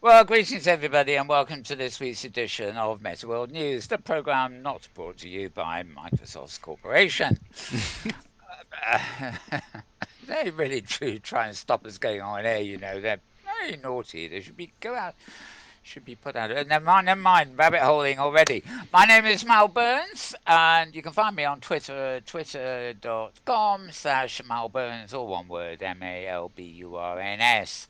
Well, greetings everybody, and welcome to this week's edition of Metaworld News, the program not brought to you by Microsoft's corporation. Uh, they really do try and stop us going on air. They're very naughty. They should be put out. Never mind, rabbit holing already. My name is Mal Burns, and you can find me on Twitter, twitter.com/Mal Burns, all one word, MALBURNS.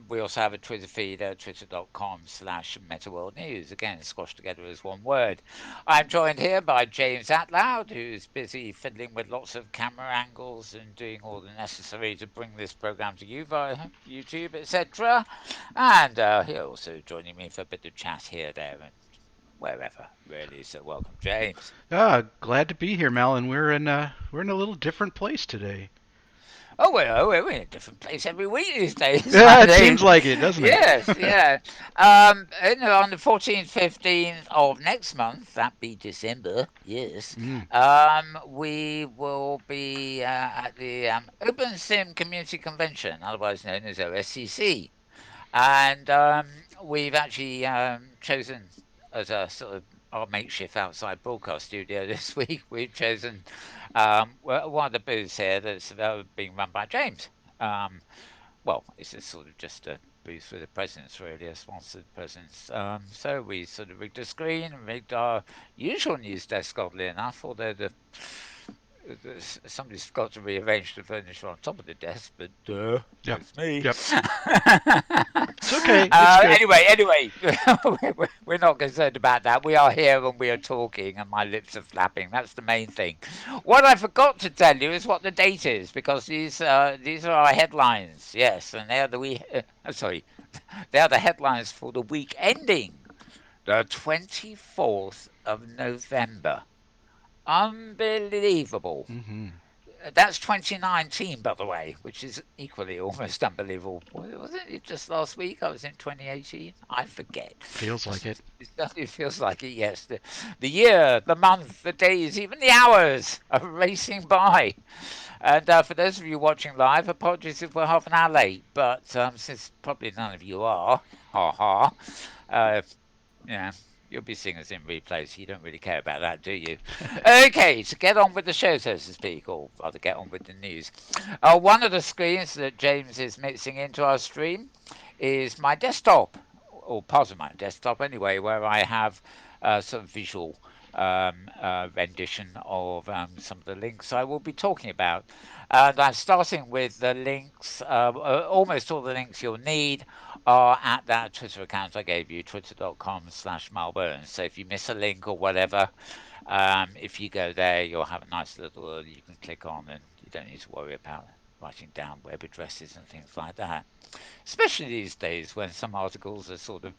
We also have a Twitter feed at twitter.com/MetaWorld News. Again, squashed together as one word. I'm joined here by James Atloud, who's busy fiddling with lots of camera angles and doing all the necessary to bring this program to you via YouTube, etc. And he's also joining me for a bit of chat here, there, and wherever, really. So welcome, James. Glad to be here, Mel, and we're in a little different place today. Oh, we're in a different place every week these days. Yeah, it seems like it, doesn't it? Yes, yeah. On the 14th, 15th of next month, that be December, yes, Mm. we will be at the Open Sim Community Convention, otherwise known as OSCC. And we've actually chosen as a sort of our makeshift outside broadcast studio this week. We've chosen one of the booths here that's being run by James. Um, well, it's a sort of just a booth for the presence, really, a sponsored presence. So we sort of rigged a screen and rigged our usual news desk, oddly enough, although somebody's got to rearrange the furniture on top of the desk, but Yep. that's me. Yep. It's okay. It's good. Anyway, we're not concerned about that. We are here and we are talking, and my lips are flapping. That's the main thing. What I forgot to tell you is what the date is, because these are our headlines. Yes, and they are sorry, they are the headlines for the week ending the 24th of November. Unbelievable. Hmm. That's 2019, by the way, which is equally almost unbelievable. Wasn't it just last week? I was in 2018. I forget. Feels like it. It feels like it, yes. The year, the month, the days, even the hours are racing by. And for those of you watching live, apologies if we're half an hour late, but since probably none of you are, ha ha, uh, yeah, you'll be seeing us in replay, so you don't really care about that, do you? Okay, so get on with the show, so to speak, or rather get on with the news. One of the screens that James is mixing into our stream is my desktop, or part of my desktop anyway, where I have sort of visual rendition of some of the links I will be talking about. And I'm starting with the links, almost all the links you'll need are at that Twitter account I gave you, twitter.com/Malburn. So if you miss a link or whatever, if you go there, you'll have a nice little you can click on, and you don't need to worry about writing down web addresses and things like that. Especially these days when some articles are sort of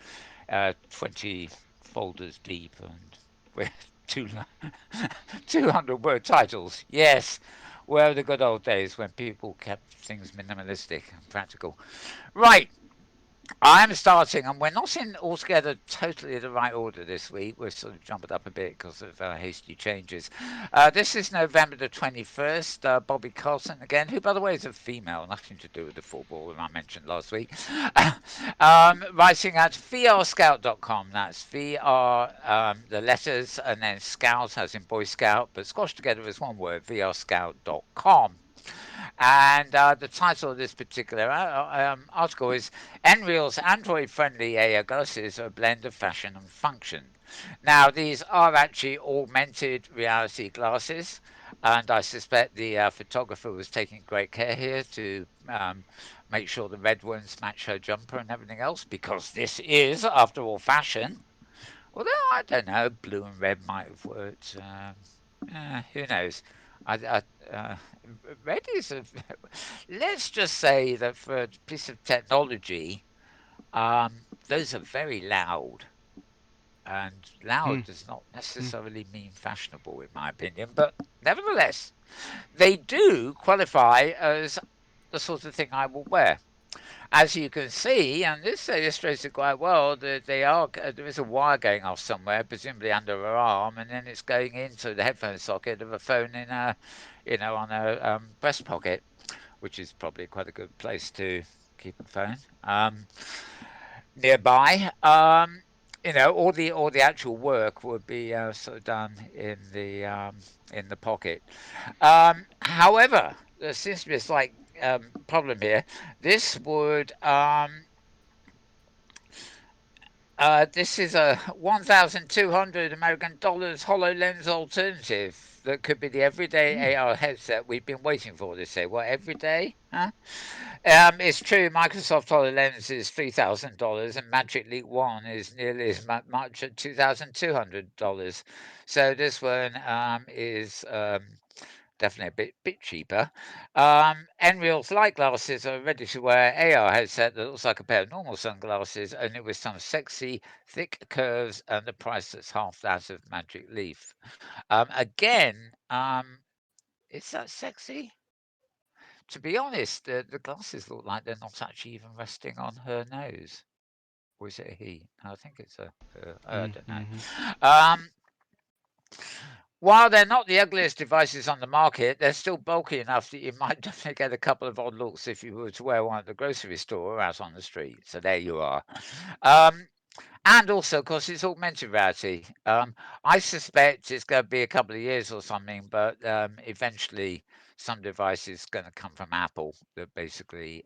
20 folders deep and with two 200-word titles. Yes, were the good old days when people kept things minimalistic and practical. Right, I'm starting, and we're not in altogether totally the right order this week. We've sort of jumped up a bit because of hasty changes. This is November the 21st. Bobby Carlson again, who, by the way, is a female, nothing to do with the football that I mentioned last week. Writing at vrscout.com. That's VR, the letters, and then scout, as in Boy Scout, but squashed together as one word, vrscout.com. And the title of this particular article is Nreal's Android-friendly AR glasses are a blend of fashion and function. Now, these are actually augmented reality glasses, and I suspect the photographer was taking great care here to make sure the red ones match her jumper and everything else, because this is, after all, fashion. Although I don't know, blue and red might have worked. Who knows? I red is a. Let's just say that for a piece of technology, those are very loud, and Hmm. loud does not Hmm. necessarily mean fashionable, in my opinion. But nevertheless, they do qualify as the sort of thing I will wear. As you can see, and this illustrates it quite well, that there is a wire going off somewhere, presumably under her arm, and then it's going into the headphone socket of a phone in on a breast pocket, which is probably quite a good place to keep a phone. nearby. All the actual work would be sort of done in the pocket. However, there seems to be a slight problem here. This would this is a 1,200 American dollars HoloLens alternative that could be the Hmm. everyday AR headset we've been waiting for. They say, what, every day? Huh? It's true. Microsoft HoloLens is $3,000, and Magic Leap One is nearly as much at $2,200. So this one is definitely a bit cheaper. Nreal's light glasses are ready to wear AR headset that looks like a pair of normal sunglasses, only with some sexy thick curves and a price that's half that of Magic Leaf. Again, is that sexy? To be honest, the glasses look like they're not actually even resting on her nose. Or is it a he? I think it's a her. I don't know. Mm-hmm. Um, While they're not the ugliest devices on the market, they're still bulky enough that you might definitely get a couple of odd looks if you were to wear one at the grocery store or out on the street. So there you are. Um, and also, of course, it's augmented reality. I suspect it's going to be a couple of years or something, but eventually some device is going to come from Apple that basically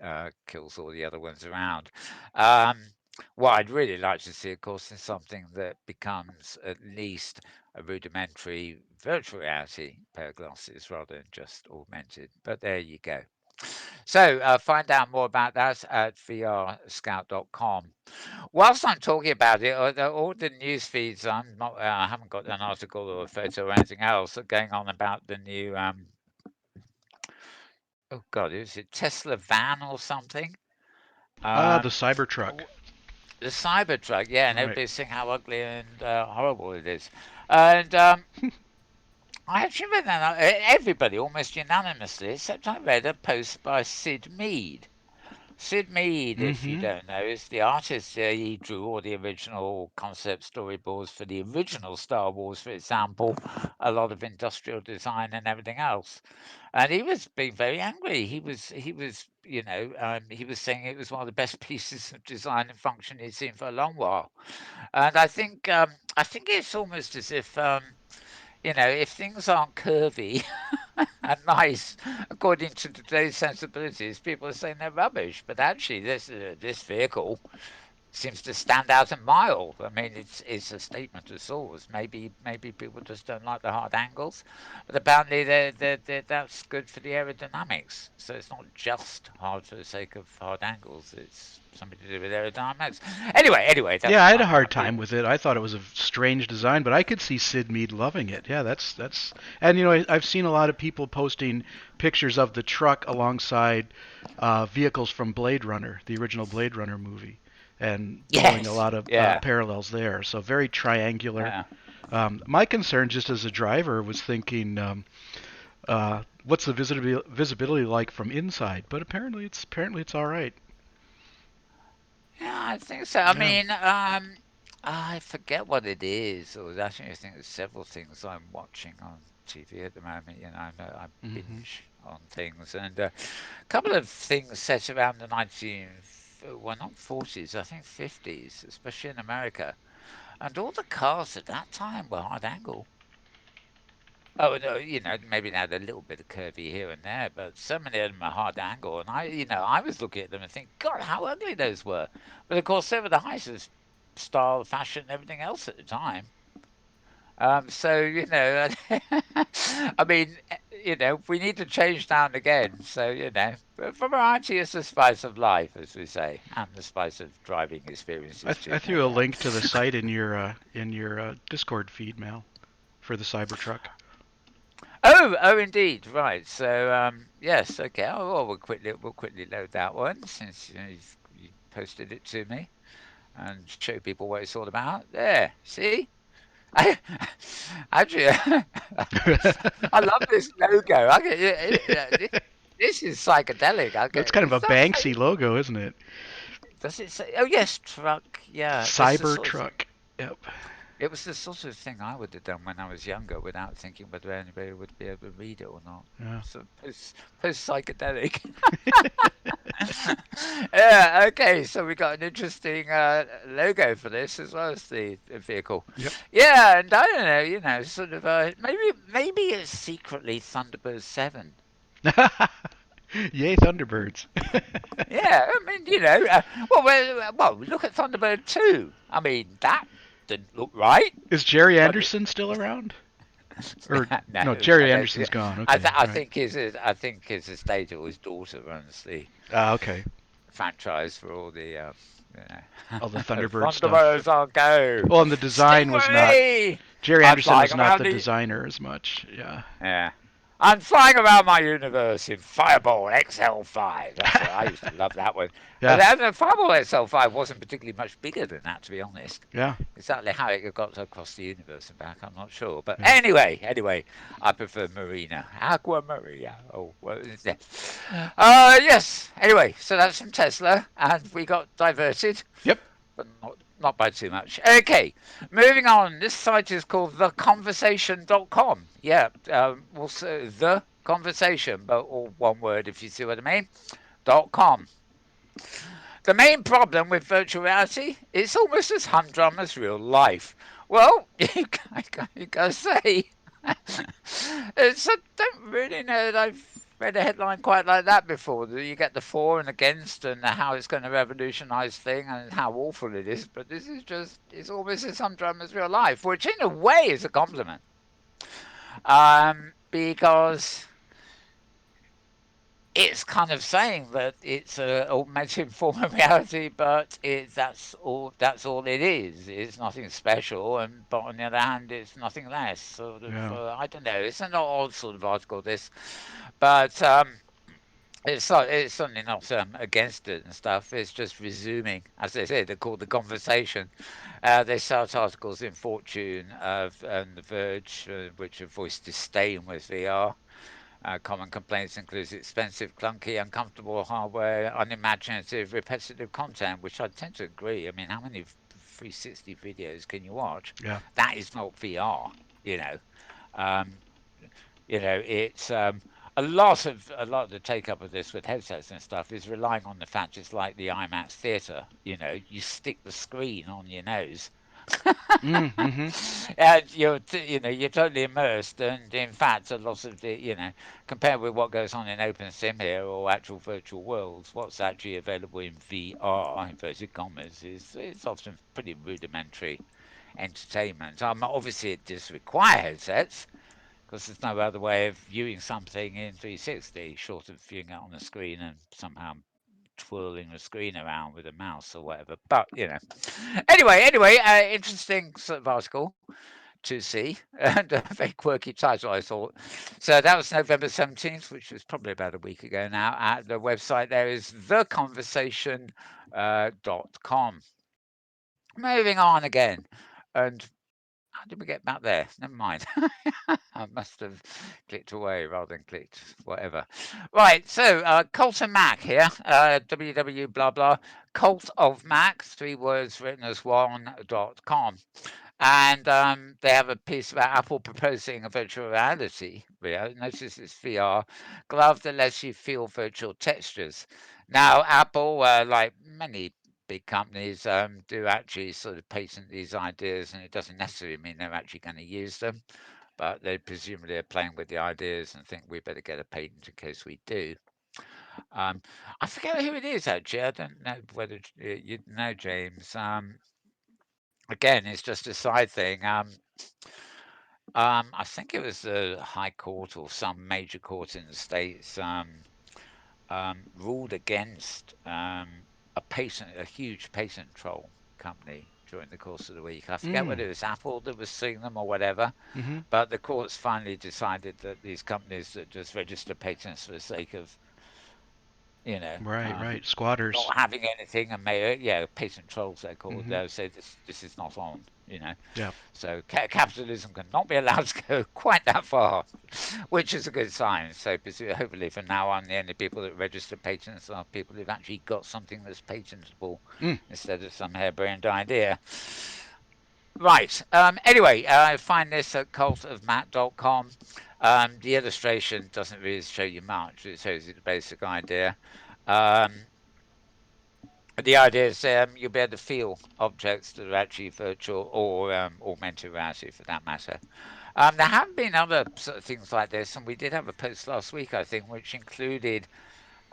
kills all the other ones around. Um, what I'd really like to see, of course, is something that becomes at least a rudimentary virtual reality pair of glasses rather than just augmented. But there you go. So find out more about that at vrscout.com. Whilst I'm talking about it, all the news feeds, I haven't got an article or a photo or anything else going on about the new, oh God, is it Tesla van or something? Ah, the Um, Cybertruck. w- the Cybertruck, yeah, and Right. everybody's saying how ugly and horrible it is. And I actually read that, everybody almost unanimously, except I read a post by Syd Mead. Syd Mead, if you Mm-hmm. don't know, is the artist. He drew all the original concept storyboards for the original Star Wars, for example, a lot of industrial design and everything else. And he was being very angry. He was saying it was one of the best pieces of design and function he'd seen for a long while. And I think it's almost as if, if things aren't curvy and nice according to today's sensibilities, people are saying they're rubbish. But actually, this vehicle seems to stand out a mile. I mean, it's a statement of sorts. Maybe people just don't like the hard angles, but apparently that's good for the aerodynamics. So it's not just hard for the sake of hard angles. It's something to do with aerodynamics. Anyway, Yeah, that's I had a my hard opinion. time with it. I thought it was a strange design, but I could see Sid Mead loving it. Yeah, that's, and I've seen a lot of people posting pictures of the truck alongside vehicles from Blade Runner, the original Blade Runner movie, and pulling a Yes, lot of yeah, parallels there. So very triangular. yeah. My concern, just as a driver, was thinking, what's the visibility like from inside? But apparently it's all right. Yeah, I think so. I Yeah. mean, I forget what it is. Or actually, I think there's several things I'm watching on TV at the moment. I Hmm. binge on things, and a couple of things set around the well, not 40s, I think 50s, especially in America. And all the cars at that time were hard angle. Oh, no, maybe they had a little bit of curvy here and there, but so many of them are hard angle. And I was looking at them and think, God, how ugly those were. But of course, they were the height of style, fashion, and everything else at the time. So, I mean, we need to change now and again. So, but variety is the spice of life, as we say, and the spice of driving experiences I too, no threw a doubt. link to the site in your Discord feed, Mel, for the Cybertruck. Oh, indeed, right. So, yes, okay. Oh, well, we'll quickly load that one since you posted it to me and show people what it's all about. There, see? I, actually, I love this logo. This is psychedelic. That's Okay, kind of a does that say? Banksy logo, isn't it? Does it say? Oh yes, truck. Yeah, it's the sort of thing. Cybertruck. Yep. It was the sort of thing I would have done when I was younger, without thinking whether anybody would be able to read it or not. Yeah. So post psychedelic. Yeah, okay, so we got an interesting logo for this as well as the vehicle. Yep. Yeah, and I don't know, sort of maybe it's secretly Thunderbird 7. Yay, Thunderbirds. Yeah, I mean, well, look at Thunderbird 2. I mean, that didn't look right, Is Jerry but it, Anderson still around? Or no, no, I Jerry don't see Anderson's it. gone. Okay, I right. think his estate or his daughter runs the Ah, okay. franchise for all the All the Thunderbird stuff. Thunderbirds on go, Well, and the design was not. Stingray. Jerry I'm Anderson flying was not around the the designer as much. Yeah. yeah. I'm flying around my universe in Fireball XL5. That's what I used to love that one. Yeah. The Fireball XL5 wasn't particularly much bigger than that, to be honest. Yeah. Exactly how it got across the universe and back, I'm not sure. But Yeah. anyway, I prefer Marina. Aqua Maria. Oh, what is it? Yes. Anyway, so that's from Tesla, and we got diverted, Yep. but not by too much. Okay, moving on. This site is called theconversation.com. Yeah, also the conversation, but all one word if you see what I mean. .com. The main problem with virtual reality, it's almost as humdrum as real life. Well, you gotta say, it's, I don't really know that I've read a headline quite like that before. You get the for and against and how it's going to revolutionise thing and how awful it is. But this is just, it's almost as humdrum as real life, which in a way is a compliment. Because it's kind of saying that it's an augmented form of reality, but that's all it is. It's nothing special, and but on the other hand, it's nothing less. Sort of, Yeah. I don't know. It's an odd sort of article, this, but it's certainly not against it and stuff. It's just resuming, as they say, they're called the conversation. They cite articles in Fortune and The Verge, which have voiced disdain with VR. Common complaints include expensive, clunky, uncomfortable hardware, unimaginative, repetitive content, which I tend to agree. I mean, how many 360 videos can you watch? Yeah. That is not VR, you know. Um, it's a lot of the take up of this with headsets and stuff is relying on the fact it's like the IMAX theater. You stick the screen on your nose Mm-hmm. and you're totally immersed. And in fact, a lot of compared with what goes on in OpenSim here or actual virtual worlds, what's actually available in VR, inverted commas, is it's often pretty rudimentary entertainment. Obviously, it does require headsets because there's no other way of viewing something in 360 short of viewing it on the screen and somehow twirling the screen around with a mouse or whatever. But anyway, interesting sort of article to see and a very quirky title, I thought. So that was November 17th, which was probably about a week ago now. At the website there is theconversation.com. Moving on again, and how did we get back there? Never mind. I must have clicked away rather than clicked whatever. Right, so Cult of Mac here, www blah blah, Cult of Mac, three words written as one.com. And they have a piece about Apple proposing a virtual reality. Notice it's VR glove that lets you feel virtual textures. Now, Apple, like many big companies, do actually sort of patent these ideas, and it doesn't necessarily mean they're actually going to use them, but they presumably are playing with the ideas and think we better get a patent in case we do. Um, I forget who it is actually. I don't know whether you know, James. Again, it's just a side thing. I think it was the High Court or some major court in the States ruled against a huge patent troll company during the course of the week. I forget Mm. whether it was Apple that was suing them or whatever, Mm-hmm. but the courts finally decided that these companies that just register patents for the sake of, you know, Right. um, Right. Squatters. not having anything and may, yeah, patent trolls they're called. Mm-hmm. They'll say this is not on. Yeah. So capitalism cannot be allowed to go quite that far, which is a good sign. So hopefully from now on, the only people that register patents are people who've actually got something that's patentable Mm. instead of some harebrained idea. Right. Anyway, I find this at cultofmatt.com. The illustration doesn't really show you much. It shows you the basic idea. Um, The idea is you'll be able to feel objects that are actually virtual or augmented reality for that matter. There have been other sort of things like this, and we did have a post last week, I think, which included,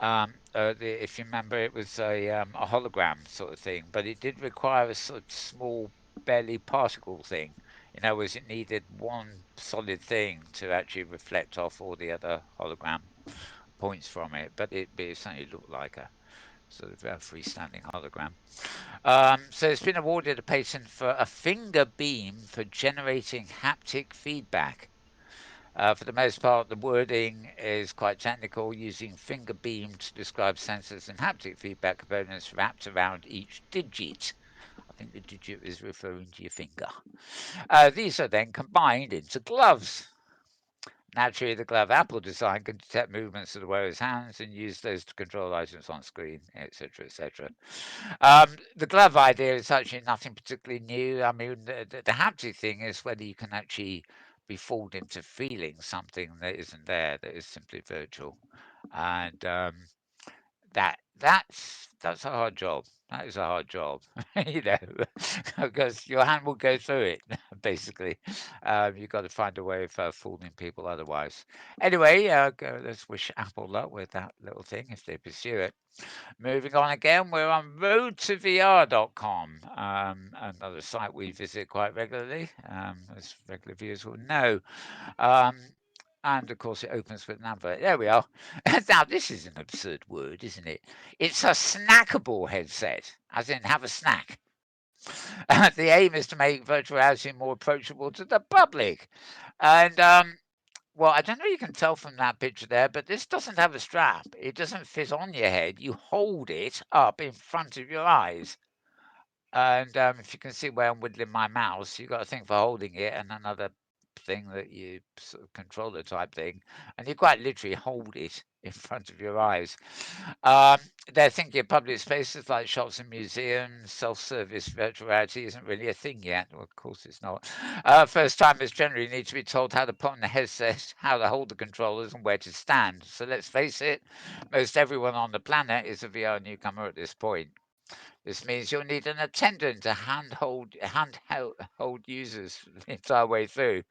if you remember, it was a hologram sort of thing, but it did require a sort of small, barely particle thing. In other words, it needed one solid thing to actually reflect off all the other hologram points from it, but it certainly looked like a sort of a freestanding hologram. So it's been awarded a patent for a finger beam for generating haptic feedback. For the most part, the wording is quite technical, using finger beam to describe sensors and haptic feedback components wrapped around each digit. I think the digit is referring to your finger. These are then combined into gloves. Naturally, the glove Apple design can detect movements of the wearer's hands and use those to control items on screen, etc., etc. The glove idea is actually nothing particularly new. I mean, the haptic thing is whether you can actually be fooled into feeling something that isn't there, that is simply virtual, and that's a hard job. That is a hard job, you know, because your hand will go through it. Basically, you've got to find a way of fooling people otherwise. Anyway, let's wish Apple luck with that little thing if they pursue it. Moving on again, we're on roadtovr.com, another site we visit quite regularly, as regular viewers will know. Um, and of course, it opens with an advert. There we are. Now, this is an absurd word, isn't it? It's a snackable headset, as in have a snack. The aim is to make virtual reality more approachable to the public. And well, I don't know if you can tell from that picture there, but this doesn't have a strap. It doesn't fit on your head. You hold it up in front of your eyes. And if you can see where I'm whittling my mouse, you've got a thing for holding it and another thing that you sort of controller type thing. And you quite literally hold it in front of your eyes. Um, they're thinking of public spaces like shops and museums. Self-service virtual reality isn't really a thing yet. Well, of course it's not. First timers generally need to be told how to put on the headset, how to hold the controllers, and where to stand. So let's face it, most everyone on the planet is a VR newcomer at this point. This means you'll need an attendant to hold users the entire way through.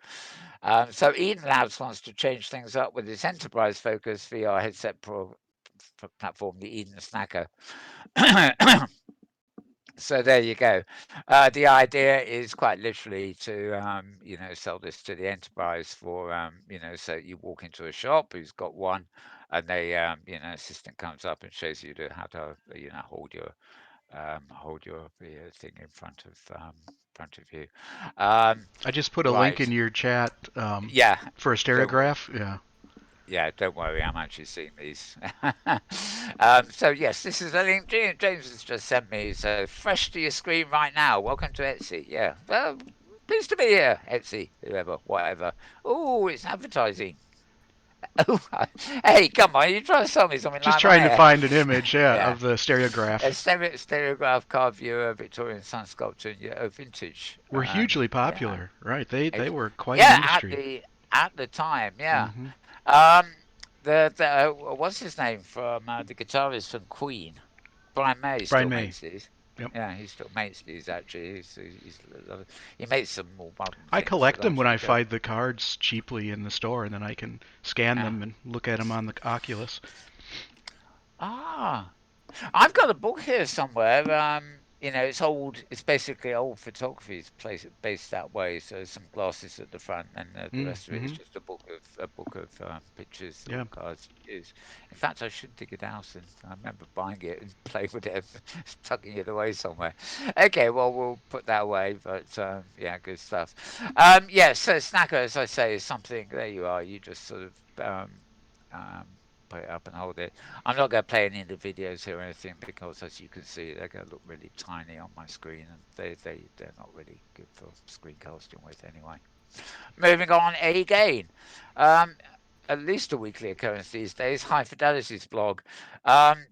So Eden Labs wants to change things up with its enterprise-focused VR headset platform, the Eden Snacker. So there you go. The idea is quite literally to sell this to the enterprise for so you walk into a shop who's got one, and they assistant comes up and shows you how to hold your thing in front of you. Um, I just put a link right. in your chat Yeah. for a Don't worry. stereograph. Yeah. Yeah, don't worry. I'm actually seeing these. So yes, this is a link James has just sent me. So fresh to your screen right now. Welcome to Etsy. Yeah. Well, pleased to be here, Etsy. Whoever, whatever. Oh, it's advertising. Oh, hey, come on! You trying to sell me something Just like trying my to hair? find an image, yeah, Yeah. of the stereograph. A stereograph card viewer, Victorian sun sculpture, and yeah, vintage. Were hugely Yeah, popular, right? They it's, were quite an yeah. industry. At the time, yeah. Hmm. Um, what's his name from the guitarist from Queen? Brian May Brian still May. makes these. Yep. Yeah, he still makes these. Actually, he makes some more modern I things that collect them I'm when sure I you go. find the cards cheaply in the store, and then I can scan Yeah. them and look at them on the Oculus. Ah, I've got a book here somewhere. It's old. It's basically old photography. It's based that way. So there's some glasses at the front, and the rest of it is Mm-hmm. just a book of pictures Yeah. or cards you use. In fact, I should dig it out, and I remember buying it and playing with it, and tucking it away somewhere. Okay, well we'll put that away. But yeah, good stuff. Yeah, so Snacker, as I say, is something. There you are. You just sort of um, put it up and hold it. I'm not going to play any of the videos here or anything because, as you can see, they're going to look really tiny on my screen, and they're not really good for screencasting with anyway. Moving on again. Um, at least a weekly occurrence these days, High Fidelity's blog.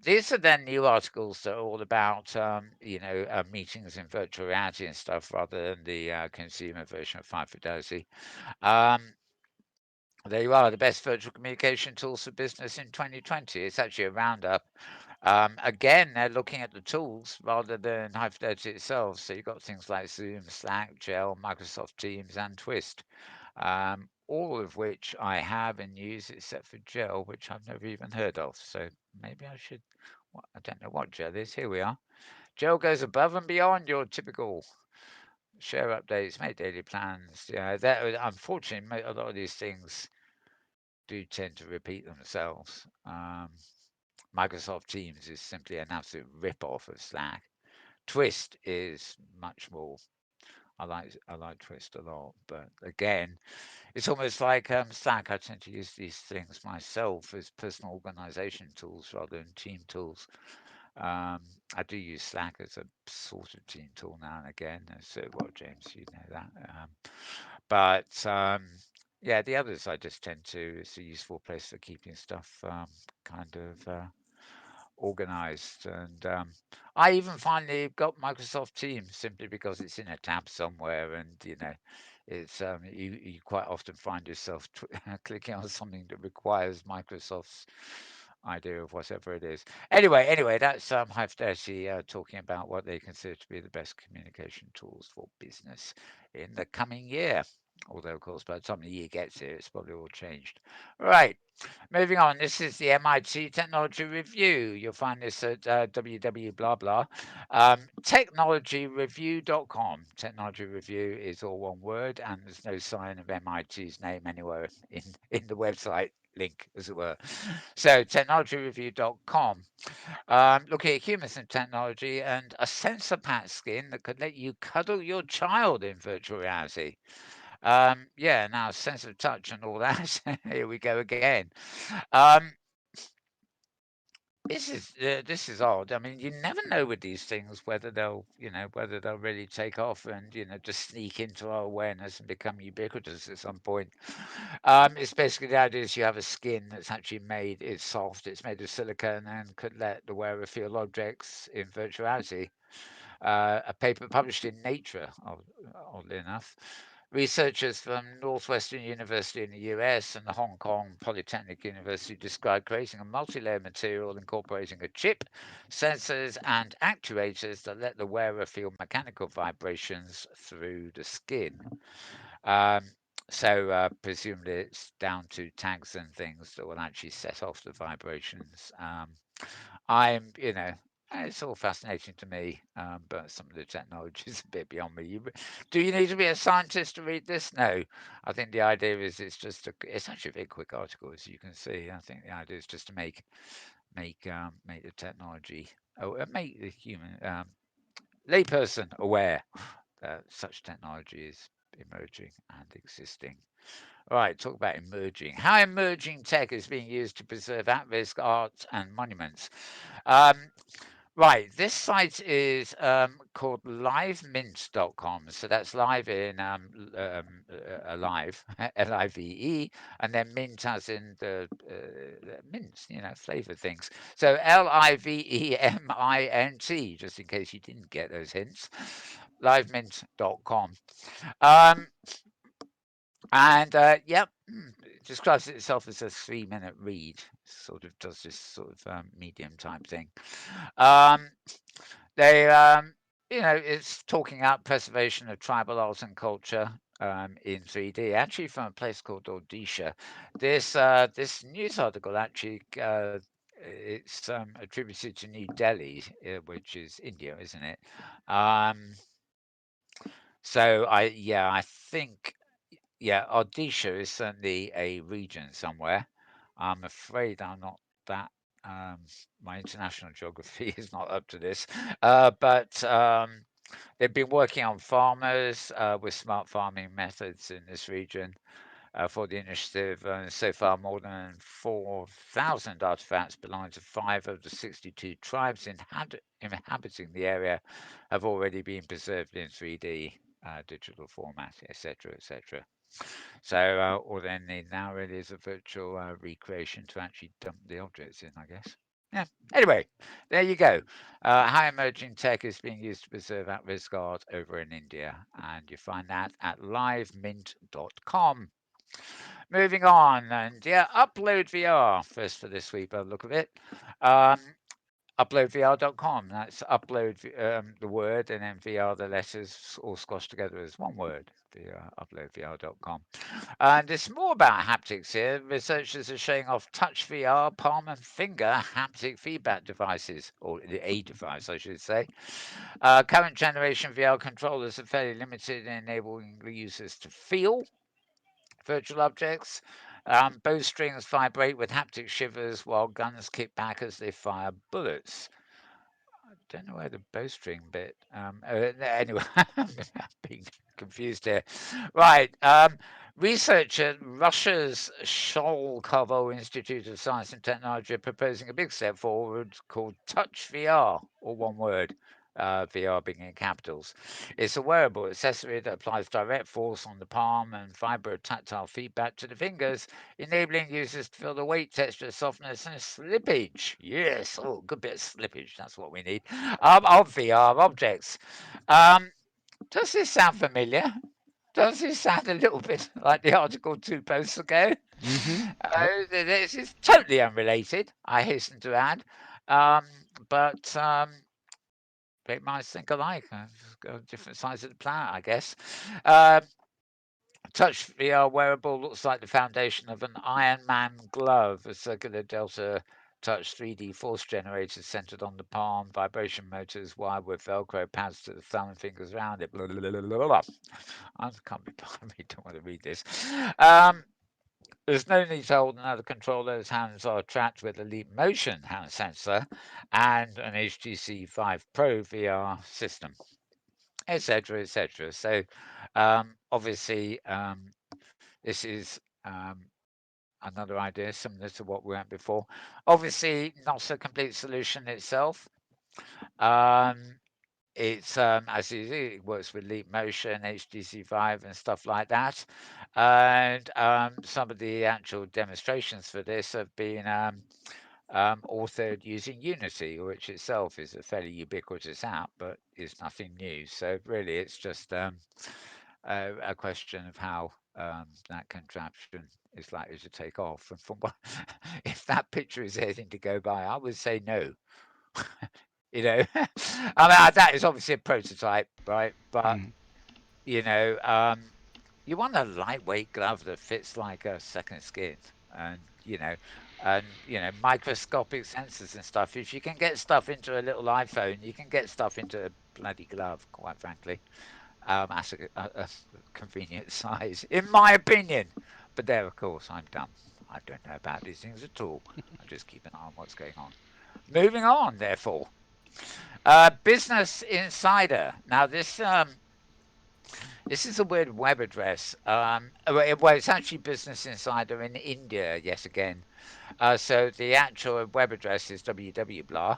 These are then new articles that are all about, meetings in virtual reality and stuff rather than the consumer version of High Fidelity. Um, there you are, the best virtual communication tools for business in 2020. It's actually a roundup. Again, they're looking at the tools rather than Hyperdeity itself. So you've got things like Zoom, Slack, Gel, Microsoft Teams, and Twist, all of which I have and use except for Gel, which I've never even heard of. So maybe I should. I don't know what Gel is. Here we are. Gel goes above and beyond your typical share updates, make daily plans. Yeah, that unfortunately a lot of these things do tend to repeat themselves. Microsoft Teams is simply an absolute rip-off of Slack. Twist is much more. I like Twist a lot, but again, it's almost like Slack. I tend to use these things myself as personal organization tools rather than team tools. Um, I do use Slack as a sort of team tool now and again. So, well, James, you know that. But yeah, the others I just tend to. It's a useful place for keeping stuff kind of organized. And I even finally got Microsoft Teams simply because it's in a tab somewhere, and it's you quite often find yourself clicking on something that requires Microsoft's idea of whatever it is. Anyway, that's Hyperdesi talking about what they consider to be the best communication tools for business in the coming year. Although, of course, by the time the year gets here, it's probably all changed. Right. Moving on, this is the MIT Technology Review. You'll find this at www blah blah. Technologyreview.com. Technology Review is all one word, and there's no sign of MIT's name anywhere in the website link, as it were. So, technologyreview.com. Looking at humans and technology and a sensor pat skin that could let you cuddle your child in virtual reality. Yeah, now sense of touch and all that. Here we go again. Um, this is odd. I mean, you never know with these things whether they'll really take off and just sneak into our awareness and become ubiquitous at some point. It's basically the idea is you have a skin that's actually made. It's soft. It's made of silicone and could let the wearer feel objects in virtuality. A paper published in Nature, oddly enough. Researchers from Northwestern University in the US and the Hong Kong Polytechnic University described creating a multi-layer material incorporating a chip, sensors, and actuators that let the wearer feel mechanical vibrations through the skin. Um, so presumably it's down to tags and things that will actually set off the vibrations. It's all fascinating to me, but some of the technology is a bit beyond me. Do you need to be a scientist to read this? No. I think the idea is it's actually a very quick article, as you can see. I think the idea is just to make the technology, make the human layperson aware that such technology is emerging and existing. All right, talk about emerging. How emerging tech is being used to preserve at-risk art and monuments. Um, Right, this site is called LiveMint.com. So that's live in alive, Live, and then mint as in the mints, flavor things. So LiveMint, just in case you didn't get those hints. LiveMint.com. Um, and yep, it describes itself as a 3-minute read. Sort of does this sort of medium type thing. Um, they, it's talking about preservation of tribal art and culture in 3D, actually from a place called Odisha. This news article actually it's attributed to New Delhi, which is India, isn't it? Um, so I think Odisha is certainly a region somewhere. I'm afraid I'm not that. Um, my international geography is not up to this, but they've been working on farmers with smart farming methods in this region for the initiative. So far, more than 4,000 artifacts belonging to 5 of the 62 tribes inhabiting the area have already been preserved in 3D digital format, etc., etc. So all they need now really is a virtual recreation to actually dump the objects in, I guess. Yeah. Anyway, there you go. How emerging tech is being used to preserve at-risk art over in India, and you find that at livemint.com. Moving on, and yeah, upload VR first for this week by the look of it. Um, uploadvr.com. That's the word, and then VR, the letters, all squashed together as one word. Uploadvr.com. And it's more about haptics here. Researchers are showing off TouchVR, palm and finger haptic feedback devices, or a device, I should say. Current generation VR controllers are fairly limited in enabling the users to feel virtual objects. Bowstrings vibrate with haptic shivers while guns kick back as they fire bullets. Don't know where the bowstring bit. Anyway, I'm being confused here. Right. Research at Russia's Sholkovo Institute of Science and Technology are proposing a big step forward called Touch VR, or one word. VR being in capitals. It's a wearable accessory that applies direct force on the palm and vibro tactile feedback to the fingers, enabling users to feel the weight, texture, softness, and slippage. Yes, oh, good bit of slippage. That's what we need. Of VR objects. Um, does this sound familiar? Does this sound a little bit like the article two posts ago? Mm-hmm. Yep. This is totally unrelated, I hasten to add. Um, but great minds think alike. Different sides of the planet, I guess. Um, Touch VR wearable looks like the foundation of an Iron Man glove, a circular Delta Touch 3D force generator centered on the palm, vibration motors wired with Velcro pads to the thumb and fingers around it. Blah, blah, blah, blah, blah. I can't be bothered. I don't want to read this. Um, there's no need to hold another controller as hands are tracked with a Leap Motion hand sensor and an HTC Vive Pro VR system, etc., etc. So, obviously, this is another idea similar to what we had before. Obviously, not a complete solution itself. Um, it's as you see, it works with Leap Motion, HTC Vive, and stuff like that. And some of the actual demonstrations for this have been authored using Unity, which itself is a fairly ubiquitous app, but is nothing new. So really, it's just a question of how that contraption is likely to take off. And from what, if that picture is anything to go by, I would say no. You know, I mean that is obviously a prototype, right? But Mm. you know, you want a lightweight glove that fits like a second skin, and microscopic sensors and stuff. If you can get stuff into a little iPhone, you can get stuff into a bloody glove. Quite frankly, at a convenient size, in my opinion. But there, of course, I'm dumb. I don't know about these things at all. I just keep an eye on what's going on. Moving on, therefore. Business Insider. Now, this is a weird web address. Well, it's actually Business Insider in India, yet again. So the actual web address is www blah.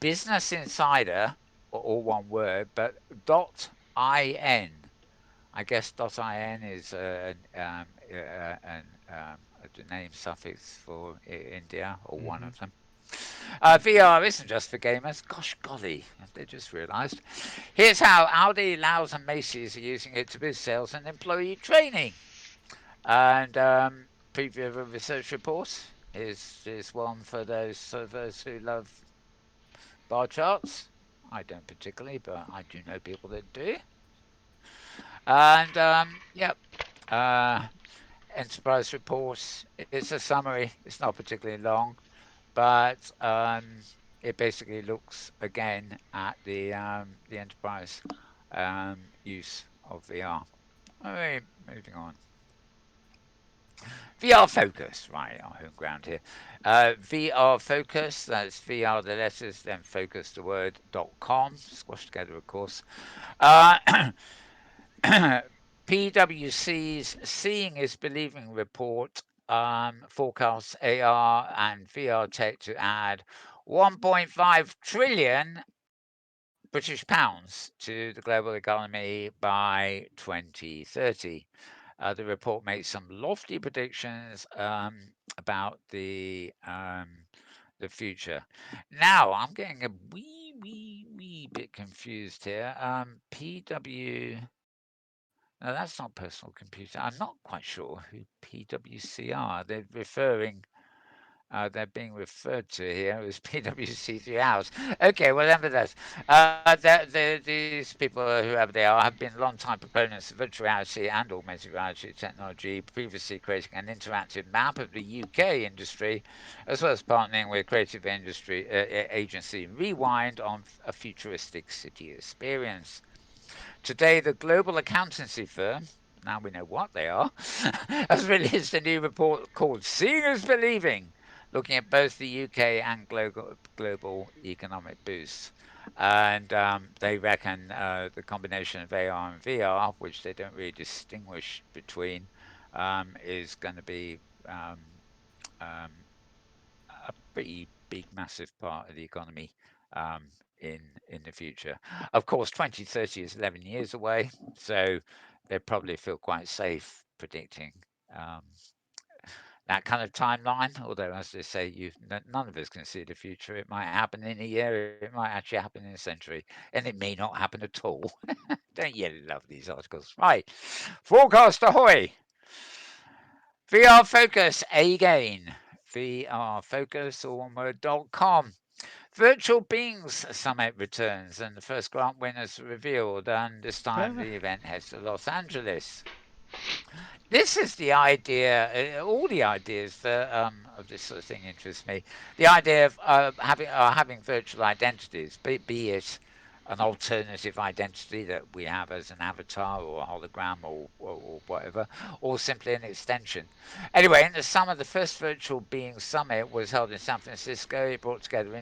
Business Insider, all one word, but .in. I guess .in is a name suffix for India, or one Mm-hmm. of them. VR isn't just for gamers. Gosh golly, they just realised. Here's how Audi, Lowe's, and Macy's are using it to boost sales and employee training. And preview of a research report is one for those who love bar charts. I don't particularly, but I do know people that do. And yep, uh, enterprise reports. It's a summary. It's not particularly long, but it basically looks again at the enterprise use of VR. Right, moving on. VR Focus, right, our home ground here. VR Focus, that's VR the letters, then focus the word .com, squashed together, of course. Uh, PwC's Seeing is Believing report forecasts AR and VR tech to add 1.5 trillion British pounds to the global economy by 2030. The report makes some lofty predictions about the future. Now, I'm getting a wee bit confused here. PW. No, that's not personal computer. I'm not quite sure who PwC are. They're referring They're being referred to here as PwC 3 hours. Okay, well, nevertheless, these people, whoever they are, have been long-time proponents of virtual reality and augmented reality technology, previously creating an interactive map of the UK industry, as well as partnering with creative industry agency Rewind on a futuristic city experience. Today, the global accountancy firm, now we know what they are, has released a new report called Seeing is Believing, looking at both the UK and global economic boosts. And they reckon the combination of AR and VR, which they don't really distinguish between, is going to be um, a pretty big, massive part of the economy um, in the future. Of course, 2030 is 11 years away, so they probably feel quite safe predicting um, that kind of timeline. Although, as they say, none of us can see the future. It might happen in a year, it might actually happen in a century, and it may not happen at all. Don't you love these articles? Right, forecast ahoy! VR Focus again. VR Focus, allword.com. Virtual Beings Summit returns, and the first grant winners revealed, and this time Ah, the event heads to Los Angeles. This is the idea, all the ideas that, of this sort of thing interest me. The idea of having virtual identities, be it an alternative identity that we have as an avatar or a hologram or whatever, or simply an extension. Anyway, in the summer, the first Virtual Being Summit was held in San Francisco. It brought together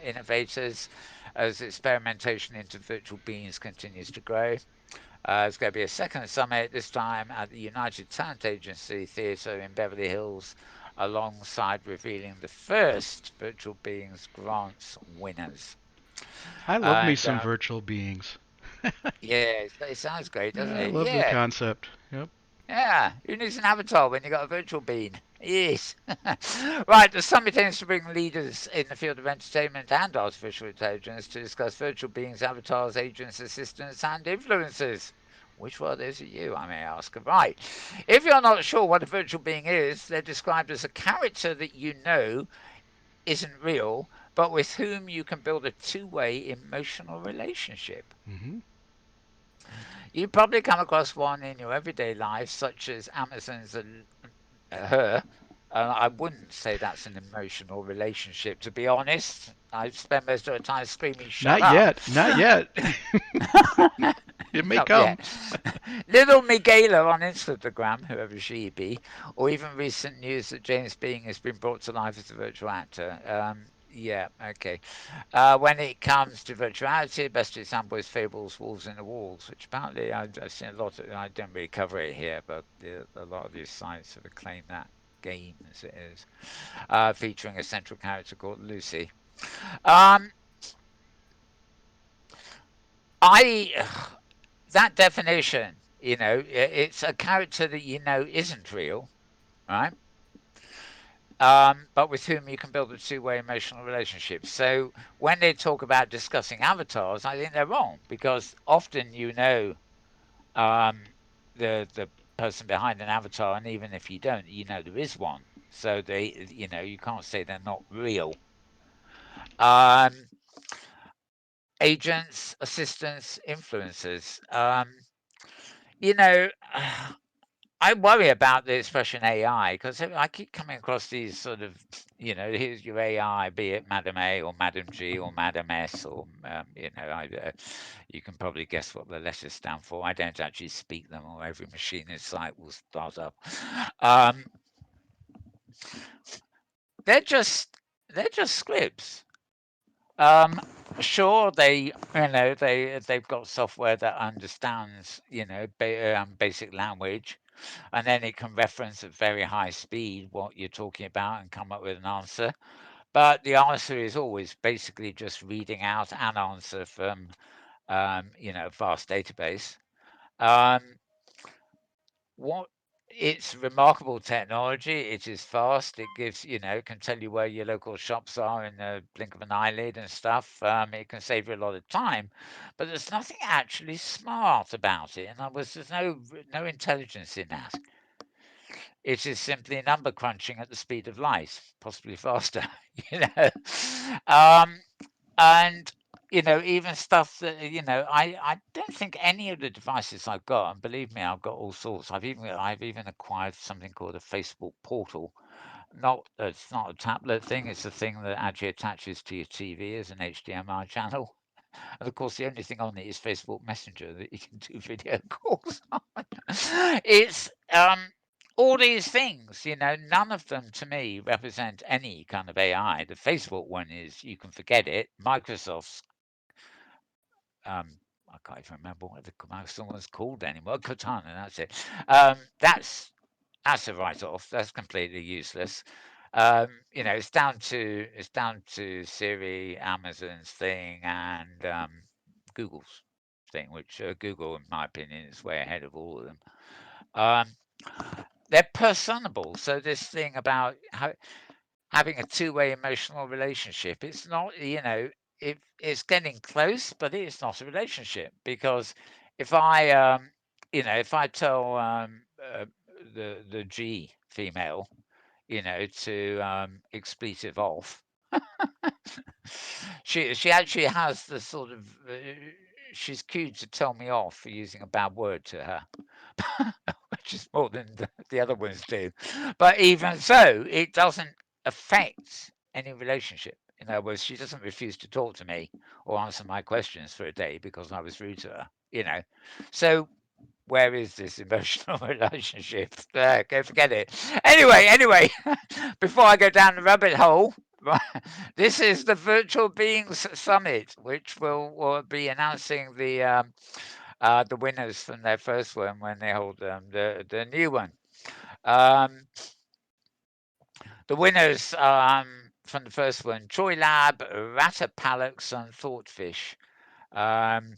innovators as experimentation into virtual beings continues to grow. There's going to be a second summit, this time at the United Talent Agency Theatre in Beverly Hills, alongside revealing the first Virtual Beings Grants winners. I love me And some virtual beings. yeah, it sounds great, doesn't Yeah, I it? love the Yeah, concept. Yep. yeah. Who needs an avatar when you got a virtual being? Yes. Right, the summit aims to bring leaders in the field of entertainment and artificial intelligence to discuss virtual beings, avatars, agents, assistants, and influencers. Which one is you, I may ask? Right. If you're not sure what a virtual being is, they're described as a character that you know isn't real, but with whom you can build a two-way emotional relationship. Hmm. You probably come across one in your everyday life, such as Amazon's her. I wouldn't say that's an emotional relationship, to be honest. I spend most of the time screaming, "Shut Not up!" yet. Not yet. It may Not come. yet. Little Miguela on Instagram, whoever she be, or even recent news that James Being has been brought to life as a virtual actor. Yeah, okay. When it comes to virtuality, the best example is Fable's Wolves in the Walls, which apparently I've seen a lot of. I don't really cover it here, but a lot of these sites have acclaimed that game as it is, featuring a central character called Lucy. Um, I that definition, it's a character that you know isn't real, right? But with whom you can build a two-way emotional relationship. So when they talk about discussing avatars, I think they're wrong because often um, the person behind an avatar, and even if you don't, you know there is one. So you can't say they're not real. Um, Agents, assistants, influencers. You know, I worry about the expression AI because I keep coming across these sort of, here's your AI, be it Madam A or Madam G or Madam S, or, you can probably guess what the letters stand for. I don't actually speak them, or every machine in sight will start up. Um, they're just they're just scripts. Um, sure, they've got software that understands basic language, and then it can reference at very high speed what you're talking about and come up with an answer. But the answer is always basically just reading out an answer from a vast database. Um, what It's remarkable technology. It is fast. It gives, can tell you where your local shops are in the blink of an eyelid and stuff. It can save you a lot of time, but there's nothing actually smart about it. In other words, there's no intelligence in that. It is simply number crunching at the speed of light, possibly faster. You know, um, and even stuff that I don't think any of the devices I've got, and believe me, I've got all sorts. I've even acquired something called a Facebook portal. Not It's not a tablet thing. It's a thing that actually attaches to your TV as an HDMI channel. And of course, the only thing on it is Facebook Messenger that you can do video calls on. It's all these things, none of them to me represent any kind of AI. The Facebook one is you can forget it. Microsoft's, I can't even remember what the Microsoft one's called anymore. Cortana, that's it. That's a write-off. That's completely useless. It's down to Siri, Amazon's thing, and Google's thing, which Google, in my opinion, is way ahead of all of them. Um, they're personable. So this thing about having a two-way emotional relationship, it's not, it's getting close, but it's not a relationship because if I tell the G female, to expletive off, she actually has the sort of she's cued to tell me off for using a bad word to her, which is more than the other ones do. But even so, it doesn't affect any relationship. In other words, she doesn't refuse to talk to me or answer my questions for a day because I was rude to her. So where is this emotional relationship? Go forget it. Anyway, before I go down the rabbit hole, this is the Virtual Beings Summit, which will be announcing the winners from their first one when they hold the new one. Um, the winners from the first one: Troy Lab, Ratapalix, and Thoughtfish. Um,